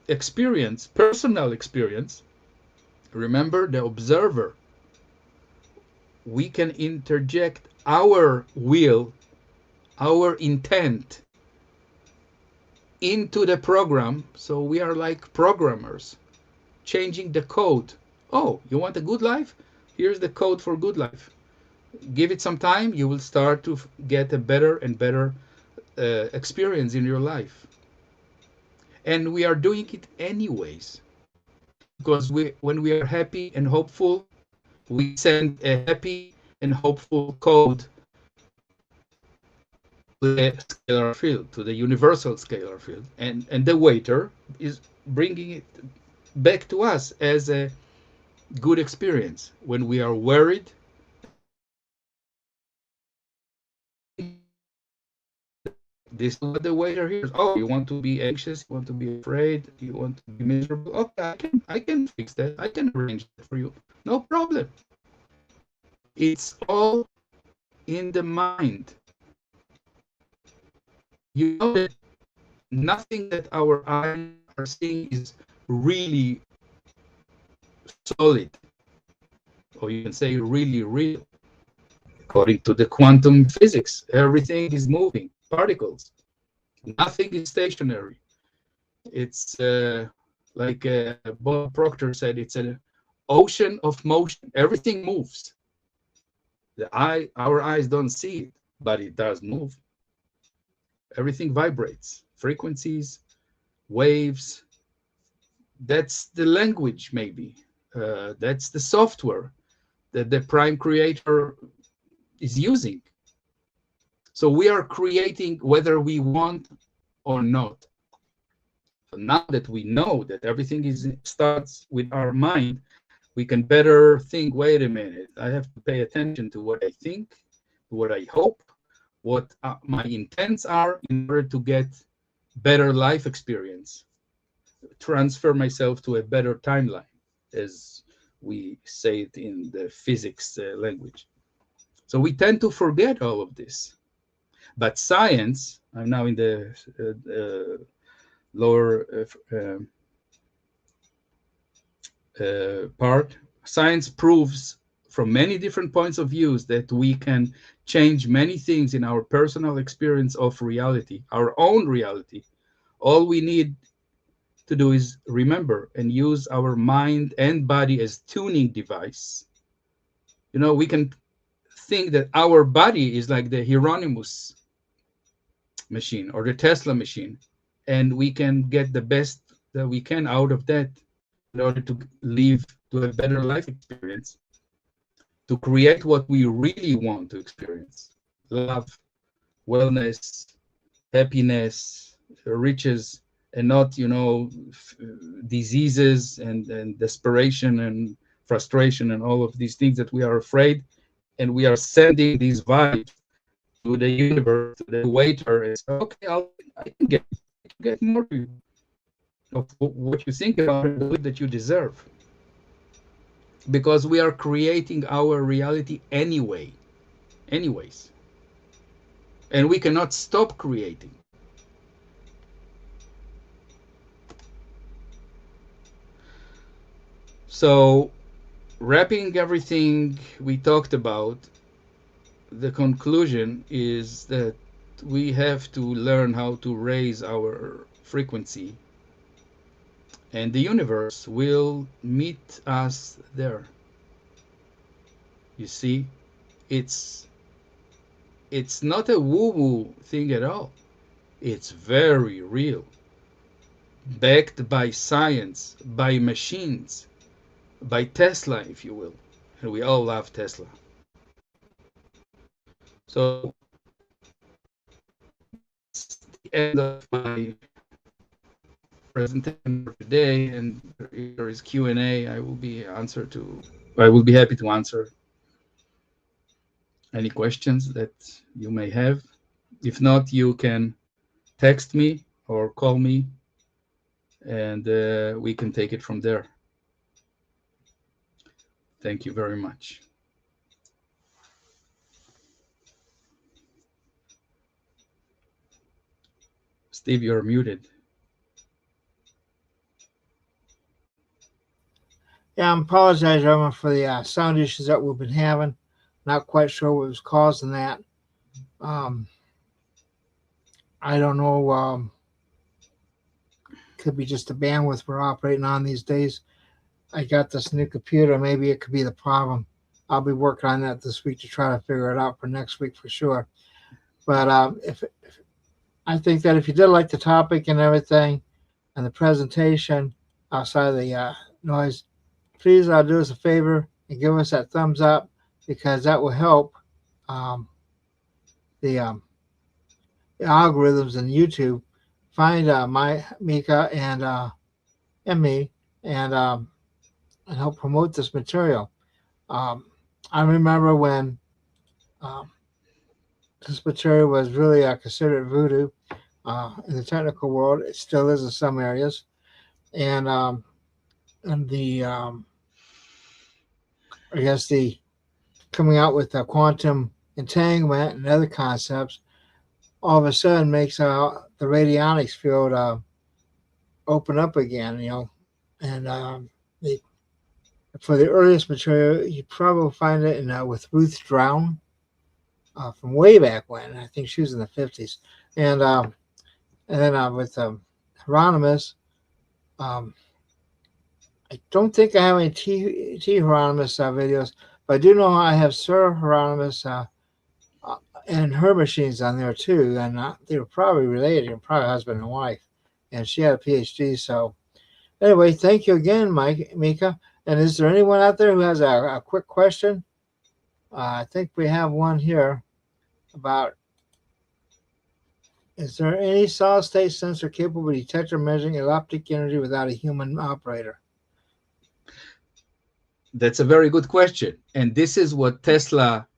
experience, personal experience. Remember, the observer. We can interject our will, our intent into the program. So we are like programmers, changing the code. Oh, you want a good life? Here's the code for good life. Give it some time, you will start to get a better and better experience in your life. And we are doing it anyways, because when we are happy and hopeful, we send a happy and hopeful code to the scalar field, to the universal scalar field, and the waiter is bringing it back to us as a good experience. When we are worried, this is what the waiter hears. Oh, you want to be anxious, you want to be afraid, you want to be miserable. Okay, I can fix that. I can arrange that for you. No problem. It's all in the mind. You know that nothing that our eyes are seeing is really solid, or you can say really real. According to the quantum physics, everything is moving, particles. Nothing is stationary. It's like Bob Proctor said, it's an ocean of motion. Everything moves. Our eyes don't see it, but it does move. Everything vibrates, frequencies, waves. That's the language, maybe. That's the software that the prime creator is using. So we are creating whether we want or not. So now that we know that everything starts with our mind, we can better think, wait a minute, I have to pay attention to what I think, what I hope, what my intents are in order to get better life experience, transfer myself to a better timeline, as we say it in the physics language. So we tend to forget all of this. But science, I'm now in the lower part, science proves from many different points of views that we can change many things in our personal experience of reality, our own reality. All we need to do is remember and use our mind and body as tuning device. You know, we can think that our body is like the Hieronymus machine or the Tesla machine, and we can get the best that we can out of that in order to live to a better life experience, to create what we really want to experience: love, wellness, happiness, riches, and not, diseases and desperation and frustration and all of these things that we are afraid. And we are sending these vibes to the universe, to the waiter, and say, okay, I can get more of what you think about and believe that you deserve. Because we are creating our reality anyways. And we cannot stop creating. So, wrapping everything we talked about, the conclusion is that we have to learn how to raise our frequency, and the universe will meet us there. You see, it's not a woo-woo thing at all. It's very real, backed by science, by machines. by Tesla, if you will. And we all love Tesla. So that's the end of my presentation for today. And if there is Q&A, I will be happy to answer any questions that you may have. If not, you can text me or call me, and we can take it from there. Thank you very much. Steve, you're muted. Yeah, I apologize, everyone, for the sound issues that we've been having. Not quite sure what was causing that. I don't know. Could be just the bandwidth we're operating on these days. I got this new computer. Maybe it could be the problem. I'll be working on that this week to try to figure it out for next week for sure. But if I think that if you did like the topic and everything and the presentation outside of the noise, please do us a favor and give us that thumbs up, because that will help um, the algorithms in YouTube find my Micha and me, and help promote this material. Um, I remember when um, this material was really considered voodoo in the technical world. It still is in some areas, and the I guess the coming out with quantum entanglement and other concepts all of a sudden makes the radionics field open up again. And the, for the earliest material, you probably find it in with Ruth Drown from way back when. I think she was in the 50s, and then with Hieronymus. I don't think I have any T Hieronymus videos, but I do know I have Sir Hieronymus and her machines on there too, and they were probably related, probably husband and wife, and she had a PhD. So anyway, thank you again, Micha. And is there anyone out there who has a quick question? I think we have one here about: is there any solid state sensor capable of detecting or measuring electric energy without a human operator? That's a very good question. And this is what Tesla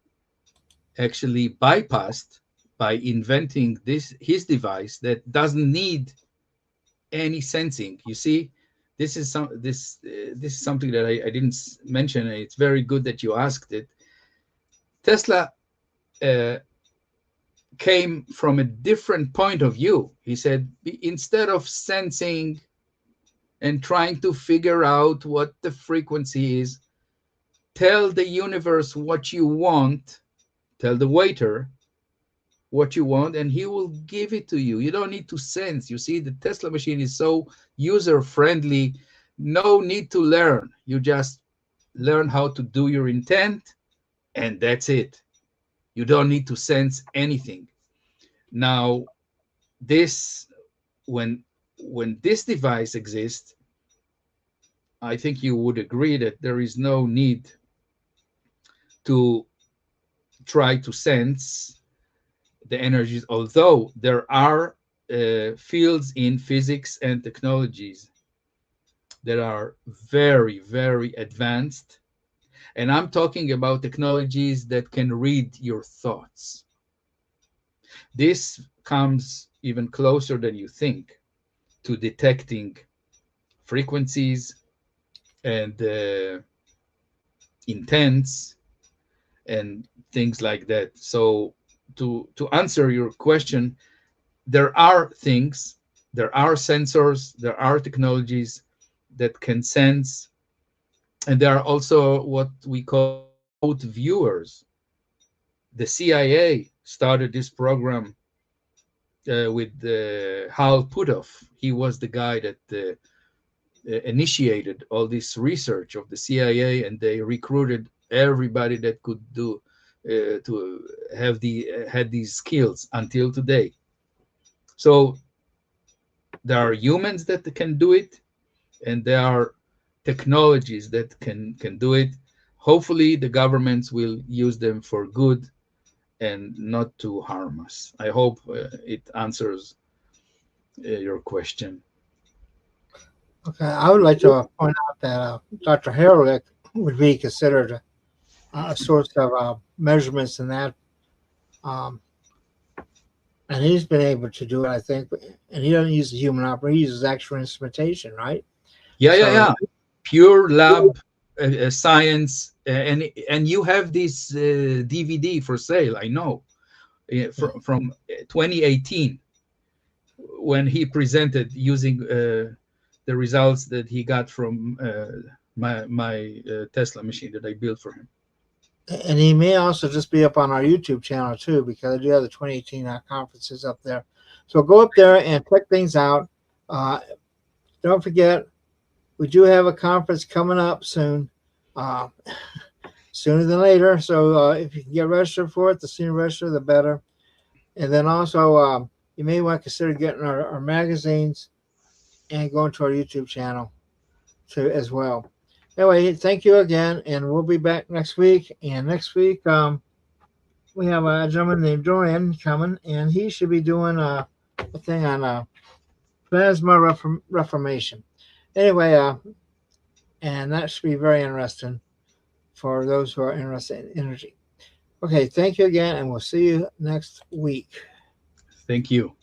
actually bypassed by inventing his device that doesn't need any sensing. You see, this is something that I didn't mention, and it's very good that you asked it. Tesla came from a different point of view. He said, instead of sensing and trying to figure out what the frequency is, tell the universe what you want, tell the waiter what you want, and he will give it to you. You don't need to sense. You see, the Tesla machine is so user-friendly, no need to learn. You just learn how to do your intent, and that's it. You don't need to sense anything. Now, when this device exists, I think you would agree that there is no need to try to sense the energies, although there are fields in physics and technologies that are very, very advanced. And I'm talking about technologies that can read your thoughts. This comes even closer than you think to detecting frequencies and intents and things like that. So to answer your question, there are things, there are sensors, there are technologies that can sense, and there are also what we call remote viewers. The CIA started this program with Hal Puthoff. He was the guy that initiated all this research of the CIA, and they recruited everybody that could do to have had these skills until today. So there are humans that can do it, and there are technologies that can do it. Hopefully, the governments will use them for good and not to harm us. I hope it answers your question. Okay, I would like to point out that Dr. Herlick would be considered a source of measurements in that. Um, and he's been able to do it, I think. And he doesn't use the human operator; he uses actual instrumentation, right? Yeah. Pure lab science, and you have this DVD for sale. I know from 2018 when he presented using the results that he got from my Tesla machine that I built for him. And he may also just be up on our YouTube channel too, because I do have the 2018 conferences up there. So go up there and check things out. Don't forget, we do have a conference coming up soon, sooner than later. So if you can get registered for it, the sooner register, the better. And then also, you may want to consider getting our magazines and going to our YouTube channel too as well. Anyway, thank you again, and we'll be back next week. And next week, we have a gentleman named Dorian coming, and he should be doing a thing on plasma reformation. Anyway, and that should be very interesting for those who are interested in energy. Okay, thank you again, and we'll see you next week. Thank you.